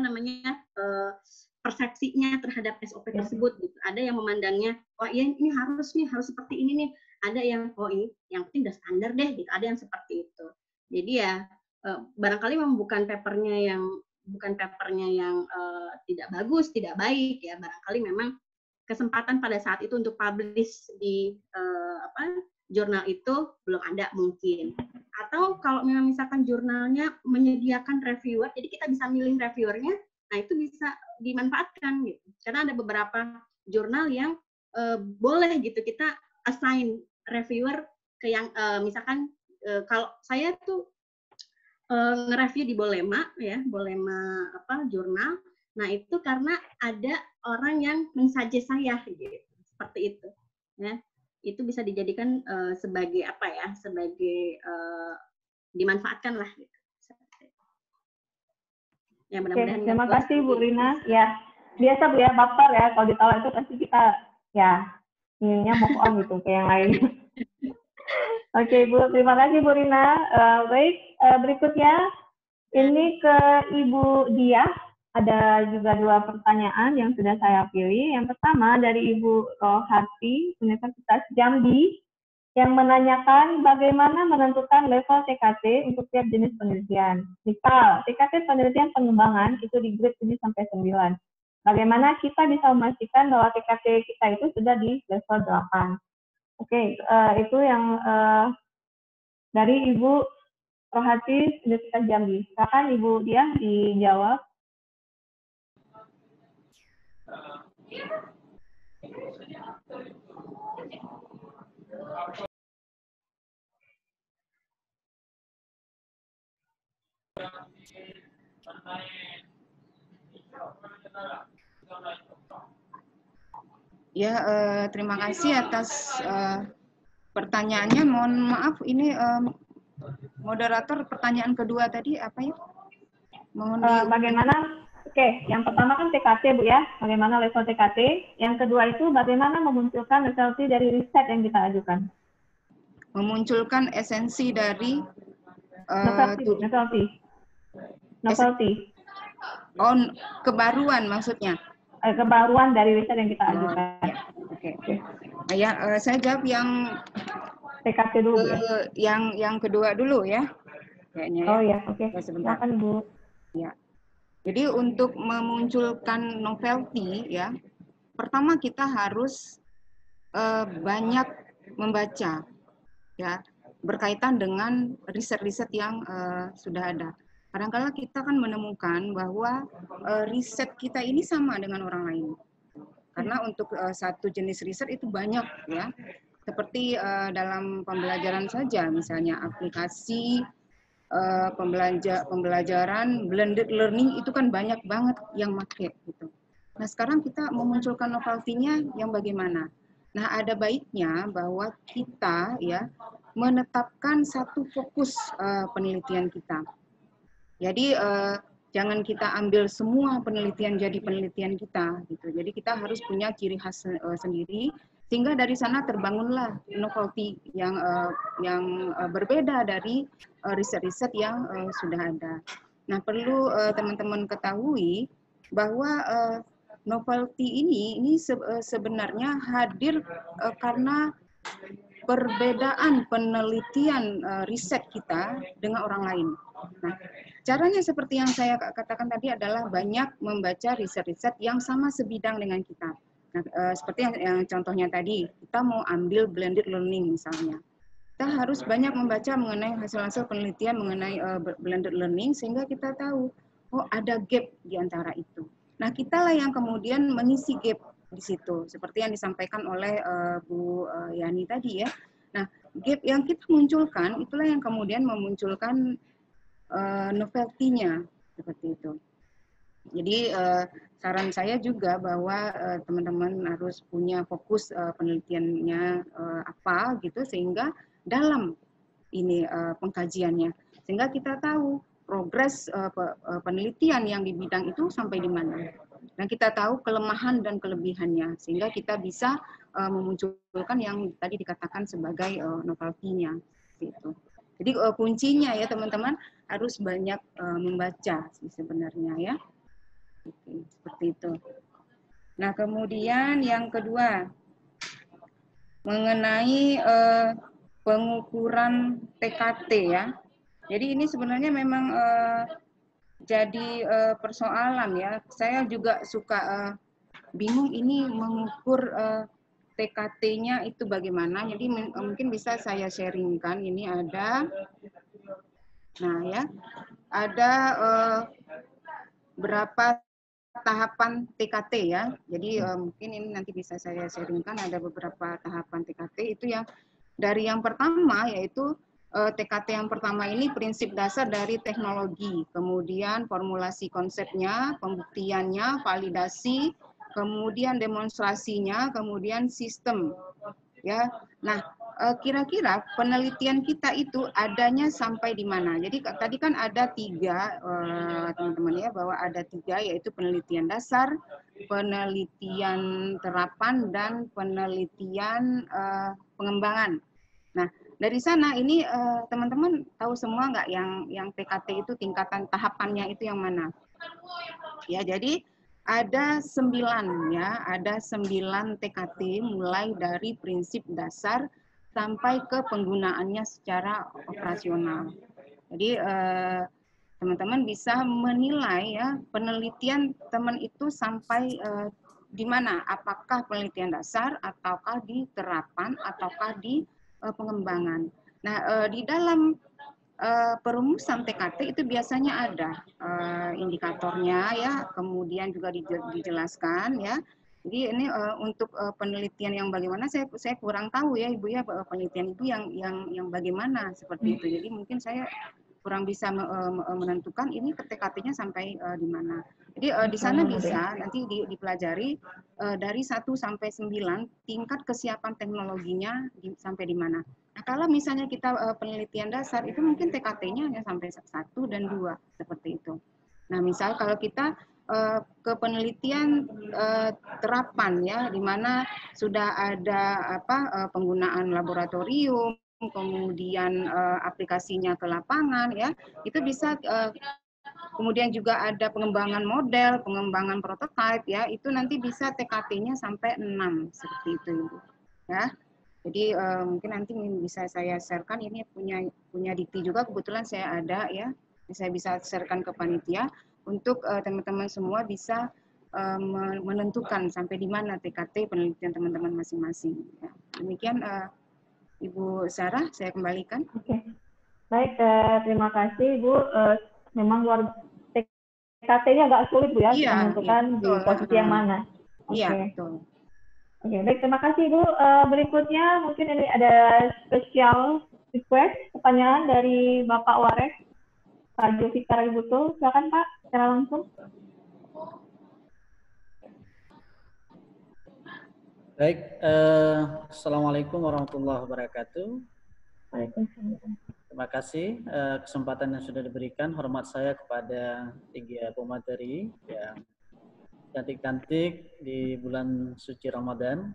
persepsinya terhadap SOP tersebut gitu. Ada yang memandangnya oh iya ini harus seperti ini nih, ada yang oh ini yang penting udah standar deh gitu, ada yang seperti itu. Jadi ya barangkali memang bukan papernya yang tidak bagus, tidak baik ya, barangkali memang kesempatan pada saat itu untuk publish di jurnal itu belum ada mungkin. Atau kalau memang misalkan jurnalnya menyediakan reviewer, jadi kita bisa milih reviewernya, nah itu bisa dimanfaatkan gitu. Karena ada beberapa jurnal yang boleh gitu kita assign reviewer ke yang misalkan kalau saya tuh nge-review di Bolema ya, Bolema jurnal. Nah, itu karena ada orang yang men-suggest saya gitu. Seperti itu. Ya. Itu bisa dijadikan sebagai dimanfaatkan lah gitu. Ya, mudah-mudahan. Oke, terima kasih Bu Rina. Ya, biasa Bu ya, baper ya kalau ditolak itu pasti kita ya inginnya move on gitu ke yang lain. Oke Bu, terima kasih Bu Rina. Baik, berikutnya ini ke Ibu Diah. Ada juga 2 pertanyaan yang sudah saya pilih. Yang pertama dari Ibu Rohati, Universitas Jambi, yang menanyakan bagaimana menentukan level TKT untuk tiap jenis penelitian. Misal, TKT penelitian pengembangan itu di grade 7-9. Bagaimana kita bisa memastikan bahwa TKT kita itu sudah di level 8? Oke, itu yang dari Ibu Rohati, Universitas Jambi. Silakan Ibu Diah dijawab. Ya, terima kasih atas pertanyaannya. Mohon maaf, ini moderator pertanyaan kedua tadi apa ya? Mohon bagaimana? Oke, yang pertama kan TKT Bu ya, bagaimana level TKT. Yang kedua itu bagaimana memunculkan novelty dari riset yang kita ajukan. Memunculkan esensi dari novelty. Oh, kebaruan maksudnya. Kebaruan dari riset yang kita ajukan. Oke. Ya, saya jawab yang TKT dulu ya. Yang kedua dulu ya. Kayaknya ya. Oh ya, oke. Sebentar. Silakan Bu. Ya. Jadi untuk memunculkan novelty ya, pertama kita harus banyak membaca ya, berkaitan dengan riset-riset yang sudah ada. Kadang-kala kita kan menemukan bahwa riset kita ini sama dengan orang lain. Karena untuk satu jenis riset itu banyak ya. Seperti dalam pembelajaran saja, misalnya aplikasi pembelajaran blended learning itu kan banyak banget yang pakai gitu. Nah, sekarang kita memunculkan novelty-nya yang bagaimana? Nah, ada baiknya bahwa kita ya menetapkan satu fokus penelitian kita. Jadi jangan kita ambil semua penelitian jadi penelitian kita gitu. Jadi kita harus punya ciri khas sendiri, sehingga dari sana terbangunlah novelty yang berbeda dari riset-riset yang sudah ada. Nah, perlu teman-teman ketahui bahwa novelty ini sebenarnya hadir karena perbedaan penelitian riset kita dengan orang lain. Nah, caranya seperti yang saya katakan tadi adalah banyak membaca riset-riset yang sama sebidang dengan kita. Nah, seperti yang contohnya tadi, kita mau ambil blended learning misalnya. Kita harus banyak membaca mengenai hasil-hasil penelitian mengenai blended learning sehingga kita tahu, oh ada gap di antara itu. Nah, kitalah yang kemudian mengisi gap di situ, seperti yang disampaikan oleh Bu Yani tadi ya. Nah, gap yang kita munculkan itulah yang kemudian memunculkan novelty-nya seperti itu. Jadi saran saya juga bahwa teman-teman harus punya fokus penelitiannya apa gitu, sehingga dalam ini pengkajiannya, sehingga kita tahu progres penelitian yang di bidang itu sampai di mana. Dan kita tahu kelemahan dan kelebihannya, sehingga kita bisa memunculkan yang tadi dikatakan sebagai novelty-nya. Gitu. Jadi kuncinya ya teman-teman harus banyak membaca sih sebenarnya ya. Oke, seperti itu. Nah, kemudian yang kedua mengenai pengukuran TKT ya. Jadi ini sebenarnya memang jadi persoalan ya. Saya juga suka bingung ini mengukur TKT-nya itu bagaimana. Jadi mungkin bisa saya sharingkan. Ini ada, nah ya, ada berapa tahapan TKT ya. Jadi mungkin ini nanti bisa saya sharingkan, ada beberapa tahapan TKT itu yang dari yang pertama yaitu TKT yang pertama ini prinsip dasar dari teknologi, kemudian formulasi konsepnya, pembuktiannya, validasi, kemudian demonstrasinya, kemudian sistem. Ya, nah kira-kira penelitian kita itu adanya sampai di mana? Jadi tadi kan ada 3 teman-teman ya, bahwa ada 3 yaitu penelitian dasar, penelitian terapan, dan penelitian pengembangan. Nah, dari sana ini teman-teman tahu semua nggak yang TKT itu tingkatan tahapannya itu yang mana? Ya, jadi ada 9 ya, ada 9 TKT mulai dari prinsip dasar sampai ke penggunaannya secara operasional. Jadi teman-teman bisa menilai ya penelitian teman itu sampai di mana, apakah penelitian dasar ataukah di terapan ataukah di pengembangan. Nah, di dalam perumusan TKT itu biasanya ada indikatornya ya, kemudian juga dijelaskan ya. Jadi ini untuk penelitian yang bagaimana saya kurang tahu ya Ibu ya, penelitian itu yang bagaimana seperti itu. Jadi mungkin saya kurang bisa menentukan ini TKT-nya sampai di mana. Jadi di sana bisa nanti dipelajari dari 1 sampai 9 tingkat kesiapan teknologinya sampai di mana. Nah, kalau misalnya kita penelitian dasar itu mungkin TKT-nya hanya sampai 1 dan 2 seperti itu. Nah, misal kalau kita ke penelitian terapan ya, di mana sudah ada penggunaan laboratorium, kemudian aplikasinya ke lapangan ya, itu bisa kemudian juga ada pengembangan model, pengembangan prototipe ya, itu nanti bisa TKT-nya sampai 6 seperti itu Ibu. Ya. Jadi mungkin nanti bisa saya sharekan, ini punya Diti juga kebetulan saya ada ya. Saya bisa sharekan ke panitia untuk teman-teman semua bisa menentukan sampai di mana TKT penelitian teman-teman masing-masing. Ya. Demikian Ibu Sarah, saya kembalikan. Oke. Baik, terima kasih Ibu. Memang TKT-nya agak sulit Bu ya, menentukan di posisi yang mana. Iya, betul. Oke, baik, terima kasih Ibu. Berikutnya mungkin ini ada special request, pertanyaan dari Bapak Warek, Pak Zulfikar Ibutul. Silakan Pak, secara langsung. Baik, Assalamualaikum warahmatullahi wabarakatuh. Waalaikumsalam. Terima kasih kesempatan yang sudah diberikan. Hormat saya kepada 3 pemateri yang cantik-cantik di bulan suci Ramadan.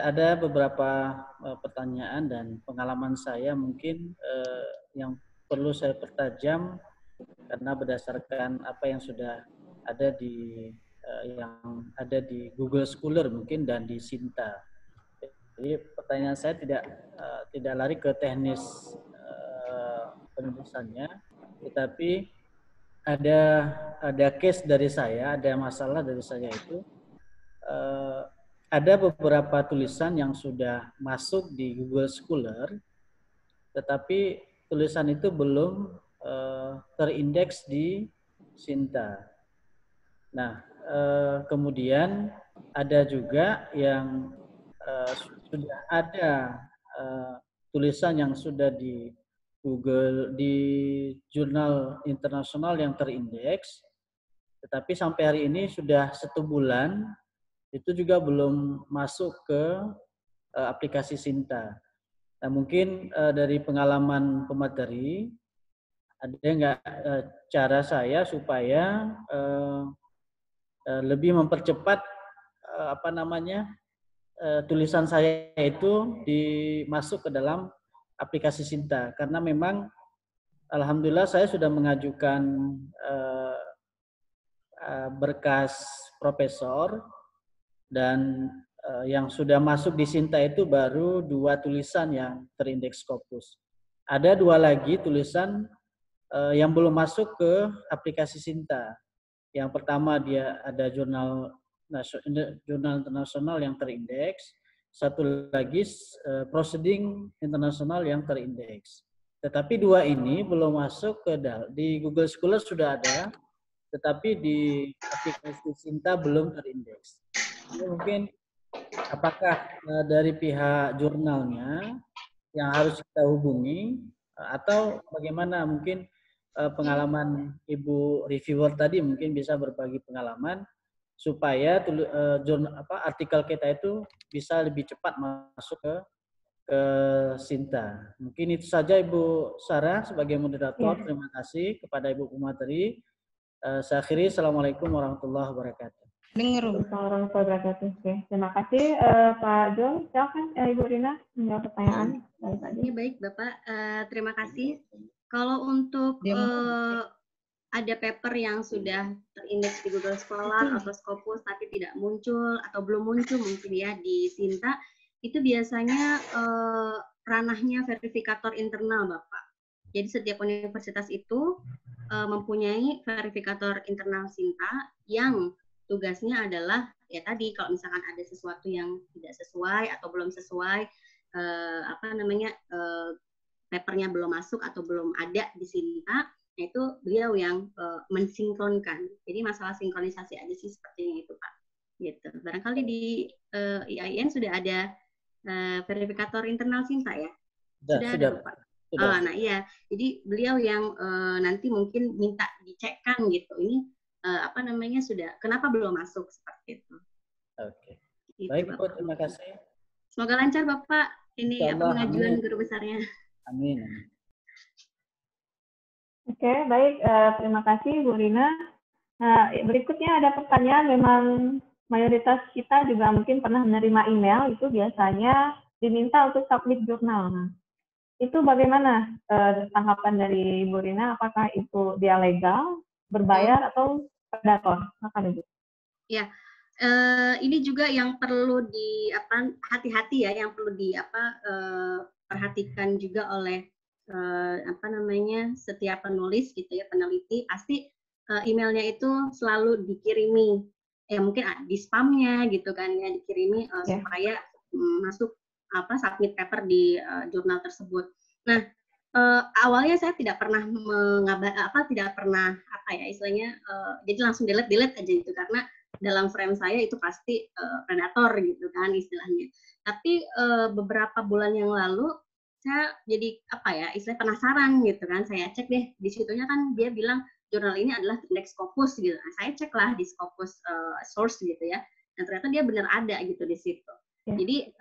Ada beberapa pertanyaan dan pengalaman saya mungkin yang perlu saya pertajam karena berdasarkan apa yang sudah ada di Google Scholar mungkin dan di Sinta. Jadi pertanyaan saya tidak lari ke teknis penulisannya, tetapi ada case dari saya, ada masalah dari saya itu ada beberapa tulisan yang sudah masuk di Google Scholar, tetapi tulisan itu belum terindeks di Sinta. Nah, kemudian ada juga yang sudah ada tulisan yang sudah di Google di jurnal internasional yang terindeks, tetapi sampai hari ini sudah 1 bulan itu juga belum masuk ke aplikasi Sinta. Nah, mungkin dari pengalaman pemateri ada nggak cara saya supaya lebih mempercepat tulisan saya itu dimasuk ke dalam aplikasi Sinta, karena memang alhamdulillah saya sudah mengajukan berkas profesor dan yang sudah masuk di Sinta itu baru 2 tulisan yang terindeks Scopus. Ada 2 lagi tulisan yang belum masuk ke aplikasi Sinta. Yang pertama dia ada jurnal internasional yang terindeks, satu lagi proceeding internasional yang terindeks. Tetapi 2 ini belum masuk di Google Scholar sudah ada, tetapi di aplikasi Sinta belum terindeks. Jadi mungkin apakah dari pihak jurnalnya yang harus kita hubungi atau bagaimana, mungkin pengalaman Ibu reviewer tadi mungkin bisa berbagi pengalaman supaya artikel kita itu bisa lebih cepat masuk ke Sinta. Mungkin itu saja Ibu Sarah sebagai moderator. Ya. Terima kasih kepada Ibu pemateri. Saya akhiri. Assalamualaikum warahmatullahi wabarakatuh. Warahmatullahi wabarakatuh. Oke, terima kasih Pak Jong. Silakan Ibu Rina menjawab pertanyaan dari tadi. Baik Bapak, terima kasih. Kalau untuk ada paper yang sudah terindeks di Google Scholar atau Scopus tapi tidak muncul atau belum muncul mungkin ya di Sinta, itu biasanya ranahnya verifikator internal Bapak. Jadi setiap universitas itu mempunyai verifikator internal Sinta yang tugasnya adalah ya tadi kalau misalkan ada sesuatu yang tidak sesuai atau belum sesuai papernya belum masuk atau belum ada di Sinta, itu beliau yang mensinkronkan. Jadi masalah sinkronisasi aja sih sepertinya itu Pak. Gitu. Barangkali di IAIN sudah ada verifikator internal Sinta ya? Sudah ada Pak. Nah iya, jadi beliau yang nanti mungkin minta dicekkan gitu. Ini apa namanya sudah, kenapa belum masuk seperti itu. Oke. Gitu, Baik Bu, Bapak. terima kasih. Semoga lancar Bapak ini apa Insyaallah, pengajuan amin. guru besarnya. Amin. Oke, baik. Terima kasih Bu Rina. Nah, berikutnya ada pertanyaan, memang mayoritas kita juga mungkin pernah menerima email, itu biasanya diminta untuk submit jurnal. Nah, itu bagaimana tanggapan dari Bu Rina? Apakah itu dia legal, berbayar, atau predator? Silakan Ibu. Ya, ini juga yang perlu hati-hati ya, yang perlu perhatikan juga oleh setiap penulis gitu ya, peneliti. Pasti emailnya itu selalu dikirimi, ya mungkin di spamnya gitu kan ya, dikirimi supaya masuk submit paper di jurnal tersebut. Nah, awalnya saya tidak pernah jadi langsung delete aja itu, karena dalam frame saya itu pasti predator gitu kan istilahnya. Tapi beberapa bulan yang lalu saya jadi penasaran gitu kan, saya cek deh di situnya kan dia bilang jurnal ini adalah indeks Scopus gitu. Nah, saya cek lah di Scopus source gitu ya. Dan ternyata dia benar ada gitu di situ. Jadi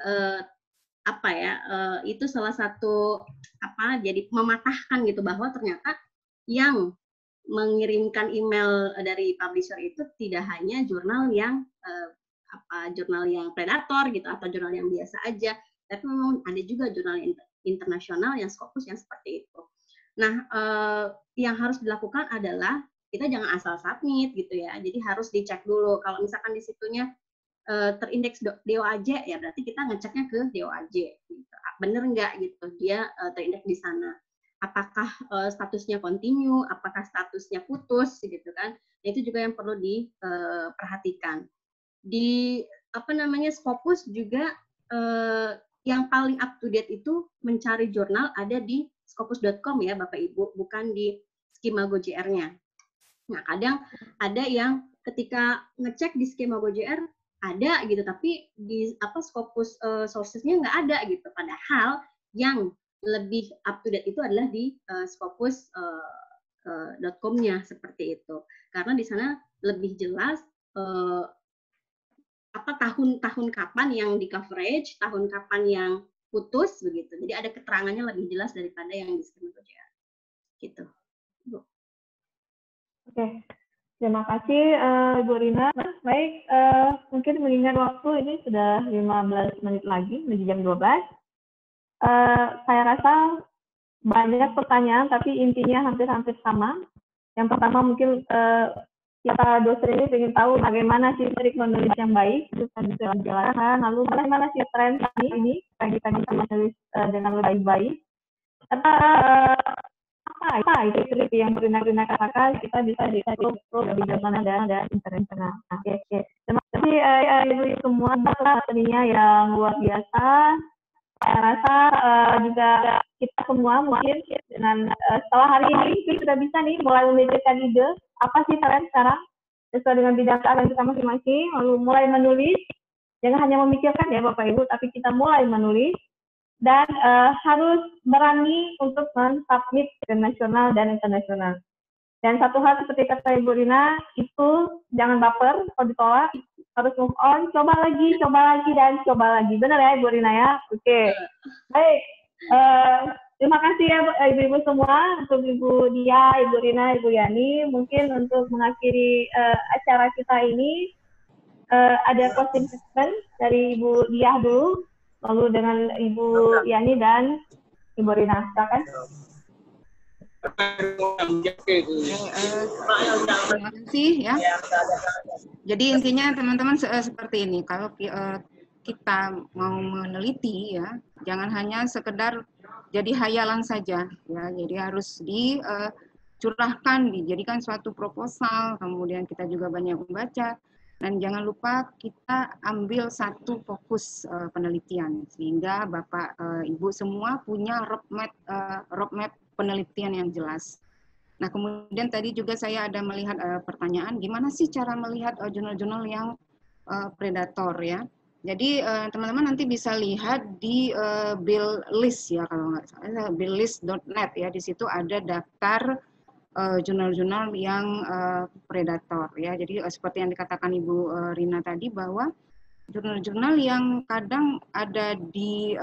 itu salah satu jadi mematahkan gitu bahwa ternyata yang mengirimkan email dari publisher itu tidak hanya jurnal yang predator gitu atau jurnal yang biasa aja, tapi memang ada juga jurnal internasional yang Scopus yang seperti itu. Nah, yang harus dilakukan adalah kita jangan asal submit gitu ya. Jadi harus dicek dulu. Kalau misalkan di situnya terindeks DOAJ, ya berarti kita ngeceknya ke DOAJ. Gitu. Bener nggak gitu dia terindeks di sana? Apakah statusnya continue? Apakah statusnya putus? Gitu kan? Nah, itu juga yang perlu diperhatikan. Di Scopus juga yang paling up to date itu mencari jurnal ada di scopus.com ya Bapak Ibu, bukan di skema GoJR-nya. Nah, kadang ada yang ketika ngecek di skema GoJR ada gitu, tapi di Scopus sources-nya nggak ada gitu. Padahal yang lebih up to date itu adalah di scopus.com-nya seperti itu. Karena di sana lebih jelas tahun-tahun kapan yang di coverage, tahun kapan yang putus begitu. Jadi ada keterangannya lebih jelas daripada yang di skema GoJR. Gitu. Oke. Terima kasih Ibu Rina. Baik, mungkin mengingat waktu ini sudah 15 menit lagi, menuju jam 12. Saya rasa banyak pertanyaan, tapi intinya hampir-hampir sama. Yang pertama mungkin kita dosen ini ingin tahu bagaimana sih trik menulis yang baik, itu bisa dijelaskan. Lalu bagaimana sih tren ini supaya kita bisa menulis dengan lebih baik. Karena apa itu trik yang Rina katakan, kita bisa lebih jauh dan internasional. Oke. Terima kasih Ibu semua seninya yang luar biasa. Saya rasa juga kita semua mungkin dengan setelah hari ini sudah bisa nih mulai memikirkan ide apa sih tren sekarang sesuai dengan bidang keahlian kita masing-masing, lalu mulai menulis. Jangan hanya memikirkan ya Bapak Ibu, tapi kita mulai menulis. Dan harus berani untuk men-submit ke nasional dan internasional. Dan satu hal seperti kata Ibu Rina, itu jangan baper kalau ditolak, harus move on, coba lagi, dan coba lagi. Benar ya Ibu Rina ya? Oke. Baik, terima kasih ya Ibu-Ibu semua, untuk Ibu Dia, Ibu Rina, Ibu Yani. Mungkin untuk mengakhiri acara kita ini, ada closing statement dari Ibu Dia dulu, lalu dengan Ibu Yani dan Ibu Rina. Silakan. Terima kasih ya. Jadi intinya teman-teman seperti ini. Kalau kita mau meneliti ya, jangan hanya sekedar jadi hayalan saja ya. Jadi harus dicurahkan, dijadikan suatu proposal. Kemudian kita juga banyak membaca. Dan jangan lupa kita ambil satu fokus penelitian sehingga Bapak Ibu semua punya roadmap penelitian yang jelas. Nah, kemudian tadi juga saya ada melihat pertanyaan, gimana sih cara melihat jurnal-jurnal yang predator ya? Jadi teman-teman nanti bisa lihat di bill list ya, kalau nggak salah billlist.net ya, di situ ada daftar jurnal-jurnal yang predator ya. Jadi seperti yang dikatakan Ibu Rina tadi, bahwa jurnal-jurnal yang kadang ada di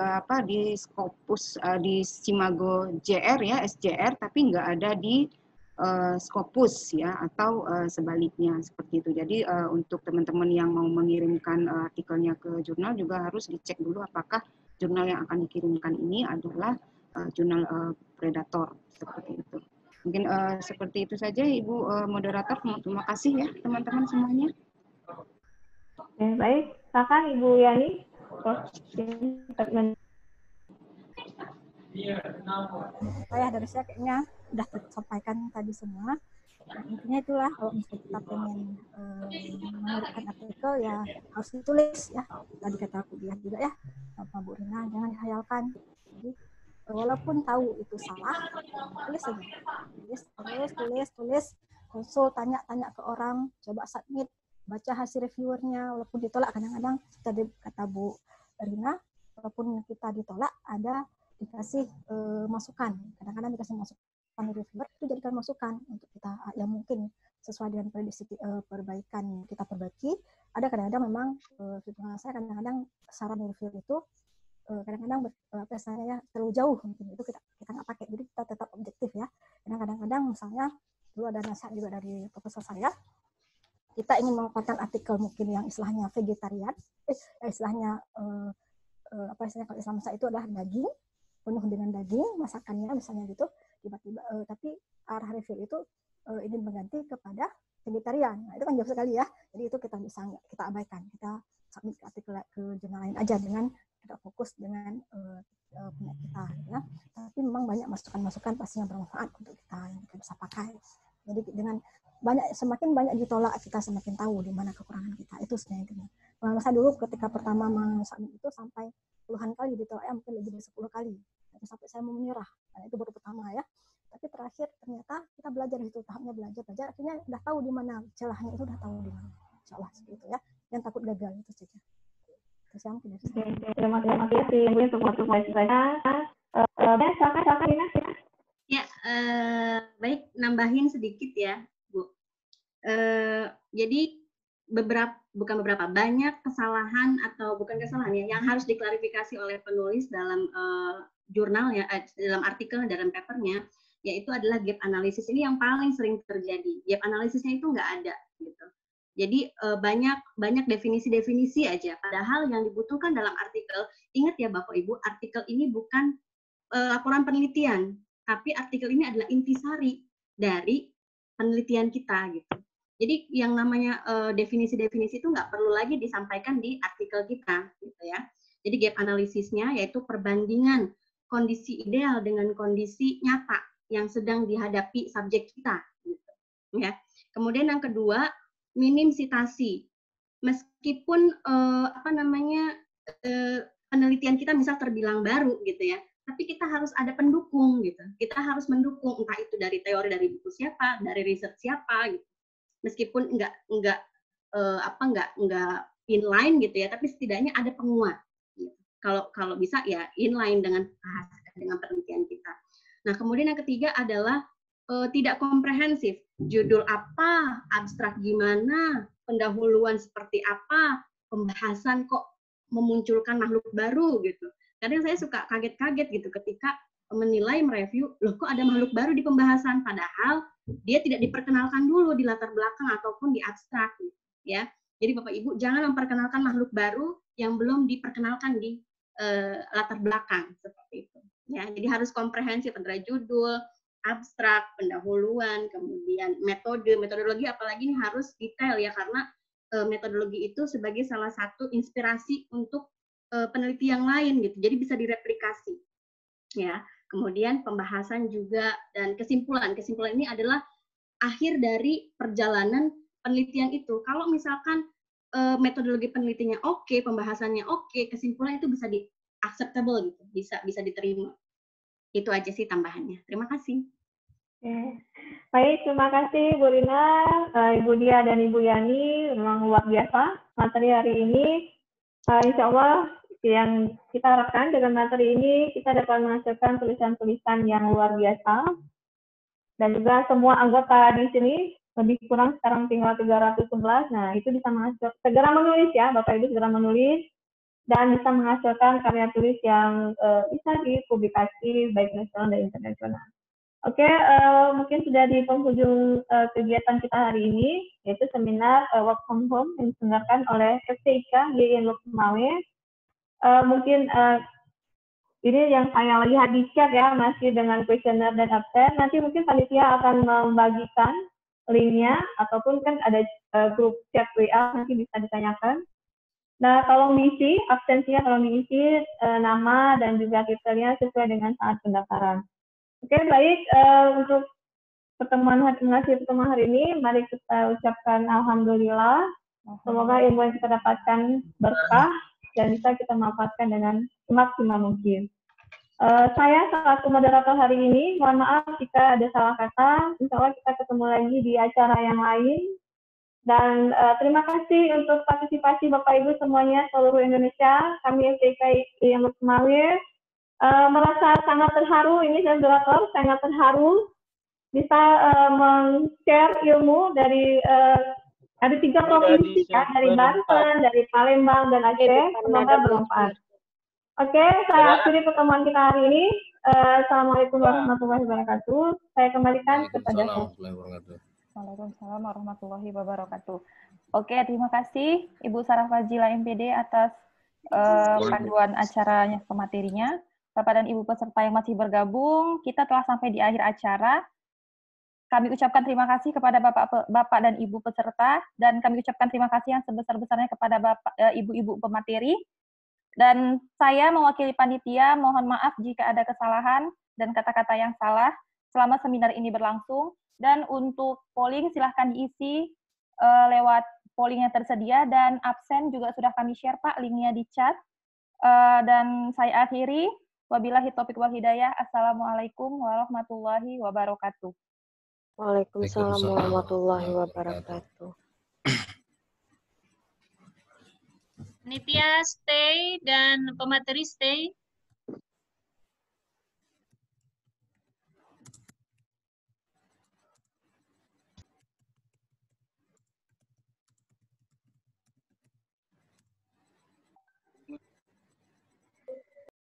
di Scopus, di Simago JR ya, SJR, tapi nggak ada di Scopus ya, atau sebaliknya seperti itu. Jadi untuk teman-teman yang mau mengirimkan artikelnya ke jurnal juga harus dicek dulu apakah jurnal yang akan dikirimkan ini adalah jurnal predator seperti itu. Mungkin seperti itu saja Ibu moderator. Terima kasih ya teman-teman semuanya. Baik, silakan Ibu Yani. Saya dari saya kayaknya udah tersampaikan tadi semua. Nah, intinya itulah, kalau misalnya kita pengen menerbitkan artikel ya harus ditulis ya. Tadi kata aku dia juga ya, Pak Bu Rina, jangan dihayalkan. Jadi walaupun tahu itu salah, tulis saja. Tulis, konsul, tanya ke orang, coba submit, baca hasil reviewernya, walaupun ditolak kadang-kadang tadi kata Bu Rina, walaupun kita ditolak ada dikasih masukan, kadang-kadang dikasih masukan reviewer, itu jadikan masukan untuk kita yang mungkin sesuai dengan prediksi perbaikan kita perbaiki. Ada kadang-kadang memang saya kadang-kadang saran reviewer itu kadang-kadang biasanya terlalu jauh, mungkin itu kita nggak pakai, jadi kita tetap objektif ya. Karena kadang-kadang misalnya dulu ada nasihat juga dari profesor saya, kita ingin mengeluarkan artikel mungkin yang istilahnya vegetarian, istilahnya apa istilahnya kalau Islam itu adalah daging, penuh dengan daging masakannya misalnya gitu, tiba-tiba tapi arah review itu ingin mengganti kepada vegetarian. Nah, itu kan jauh sekali ya. Jadi itu kita bisa kita abaikan, kita submit ke artikel ke jurnal lain aja dengan tidak fokus dengan punya kita ya. Tapi memang banyak masukan-masukan pastinya bermanfaat untuk kita yang kita bisa pakai. Jadi dengan semakin banyak ditolak, kita semakin tahu di mana kekurangan kita. Itu sebenarnya. Kalau saya dulu ketika pertama mensubmit itu sampai puluhan kali ditolak, ya mungkin lebih dari 10 kali. Sampai saya mau menyerah. Nah, itu baru pertama ya. Tapi terakhir ternyata kita belajar itu, tahapnya belajar, akhirnya udah tahu di mana celahnya, itu udah tahu di mana. Insyaallah seperti itu ya. Yang takut gagal itu saja. Terus yang tidak bisa. Terima kasih Ibu untuk waktu saya. Silakan Rina. Ya, baik, nambahin sedikit ya, Bu. Jadi banyak kesalahan atau bukan kesalahan ya, yang harus diklarifikasi oleh penulis dalam jurnal ya, dalam artikel, dalam papernya, yaitu adalah gap analisis. Ini yang paling sering terjadi. Gap analisisnya itu nggak ada gitu. Jadi banyak definisi-definisi aja. Padahal yang dibutuhkan dalam artikel, ingat ya Bapak Ibu, artikel ini bukan laporan penelitian, tapi artikel ini adalah intisari dari penelitian kita gitu. Jadi yang namanya definisi-definisi itu nggak perlu lagi disampaikan di artikel kita gitu ya. Jadi gap analisisnya yaitu perbandingan kondisi ideal dengan kondisi nyata yang sedang dihadapi subjek kita gitu ya. Kemudian yang kedua, minim sitasi. Meskipun penelitian kita misal terbilang baru gitu ya, tapi kita harus ada pendukung gitu. Kita harus mendukung, entah itu dari teori dari buku siapa, dari riset siapa gitu. Meskipun enggak inline gitu ya, tapi setidaknya ada penguat. Gitu. Kalau bisa ya inline dengan penelitian kita. Nah, kemudian yang ketiga adalah tidak komprehensif. Judul apa, abstrak gimana, pendahuluan seperti apa, pembahasan kok memunculkan makhluk baru gitu. Kadang saya suka kaget-kaget gitu ketika menilai, mereview, loh kok ada makhluk baru di pembahasan, padahal dia tidak diperkenalkan dulu di latar belakang ataupun di abstrak gitu, ya. Jadi Bapak Ibu jangan memperkenalkan makhluk baru yang belum diperkenalkan di latar belakang seperti itu. Ya, jadi harus komprehensif antara judul, abstrak, pendahuluan, kemudian metodologi, apalagi ini harus detail ya, karena metodologi itu sebagai salah satu inspirasi untuk penelitian yang lain gitu, jadi bisa direplikasi ya. Kemudian pembahasan juga dan kesimpulan ini adalah akhir dari perjalanan penelitian itu. Kalau misalkan metodologi penelitiannya oke, pembahasannya oke, kesimpulan itu bisa acceptable gitu, bisa diterima. Itu aja sih tambahannya. Terima kasih. Baik, terima kasih Bu Rina, Ibu Dia dan Ibu Yani, memang luar biasa materi hari ini. Insya Allah yang kita harapkan dengan materi ini kita dapat menghasilkan tulisan-tulisan yang luar biasa, dan juga semua anggota di sini lebih kurang sekarang tinggal 311. Nah, itu bisa menghasilkan, segera menulis ya, Bapak Ibu segera menulis dan bisa menghasilkan karya tulis yang bisa dipublikasi baik nasional dan internasional. Oke, mungkin sudah di penghujung kegiatan kita hari ini, yaitu seminar work from home yang diselenggarakan oleh FCIK YIN Lukmawe. Mungkin ini yang saya lihat di chat ya, masih dengan kuesioner dan absen. Nanti mungkin panitia akan membagikan linknya, ataupun kan ada grup chat WA, nanti bisa ditanyakan. Nah, tolong diisi, absensinya tolong diisi nama dan juga titelnya sesuai dengan saat pendaftaran. Oke, baik. Untuk pertemuan hari ini, mari kita ucapkan alhamdulillah. Semoga ilmu yang kita dapatkan berkah dan bisa kita manfaatkan dengan semaksimal mungkin. Saya selaku moderator hari ini, mohon maaf jika ada salah kata. Insya Allah kita ketemu lagi di acara yang lain. Dan terima kasih untuk partisipasi Bapak Ibu semuanya seluruh Indonesia. Kami FCIK YIN Lukmawe merasa sangat terharu, ini saya moderator sangat terharu bisa men-share ilmu dari ada 3 provinsi ya, dari Banten, dari Palembang dan Aceh. Semoga bermanfaat. Oke, saya akhiri pertemuan kita hari ini. Assalamualaikum warahmatullahi wabarakatuh. Saya kembalikan kepada Waalaikumsalam warahmatullahi wabarakatuh. Oke, terima kasih Ibu Sarah Fazila MPD atas panduan acaranya pematerinya. Bapak dan Ibu peserta yang masih bergabung, kita telah sampai di akhir acara. Kami ucapkan terima kasih kepada Bapak dan Ibu peserta, dan kami ucapkan terima kasih yang sebesar-besarnya kepada Ibu-Ibu pemateri. Dan saya mewakili panitia, mohon maaf jika ada kesalahan dan kata-kata yang salah selama seminar ini berlangsung. Dan untuk polling silahkan diisi lewat polling yang tersedia, dan absen juga sudah kami share Pak linknya di chat. Dan saya akhiri, wabillahi taufiq wal hidayah. Assalamualaikum warahmatullahi wabarakatuh. Waalaikumsalam warahmatullahi wabarakatuh. Panitia stay dan pemateri stay.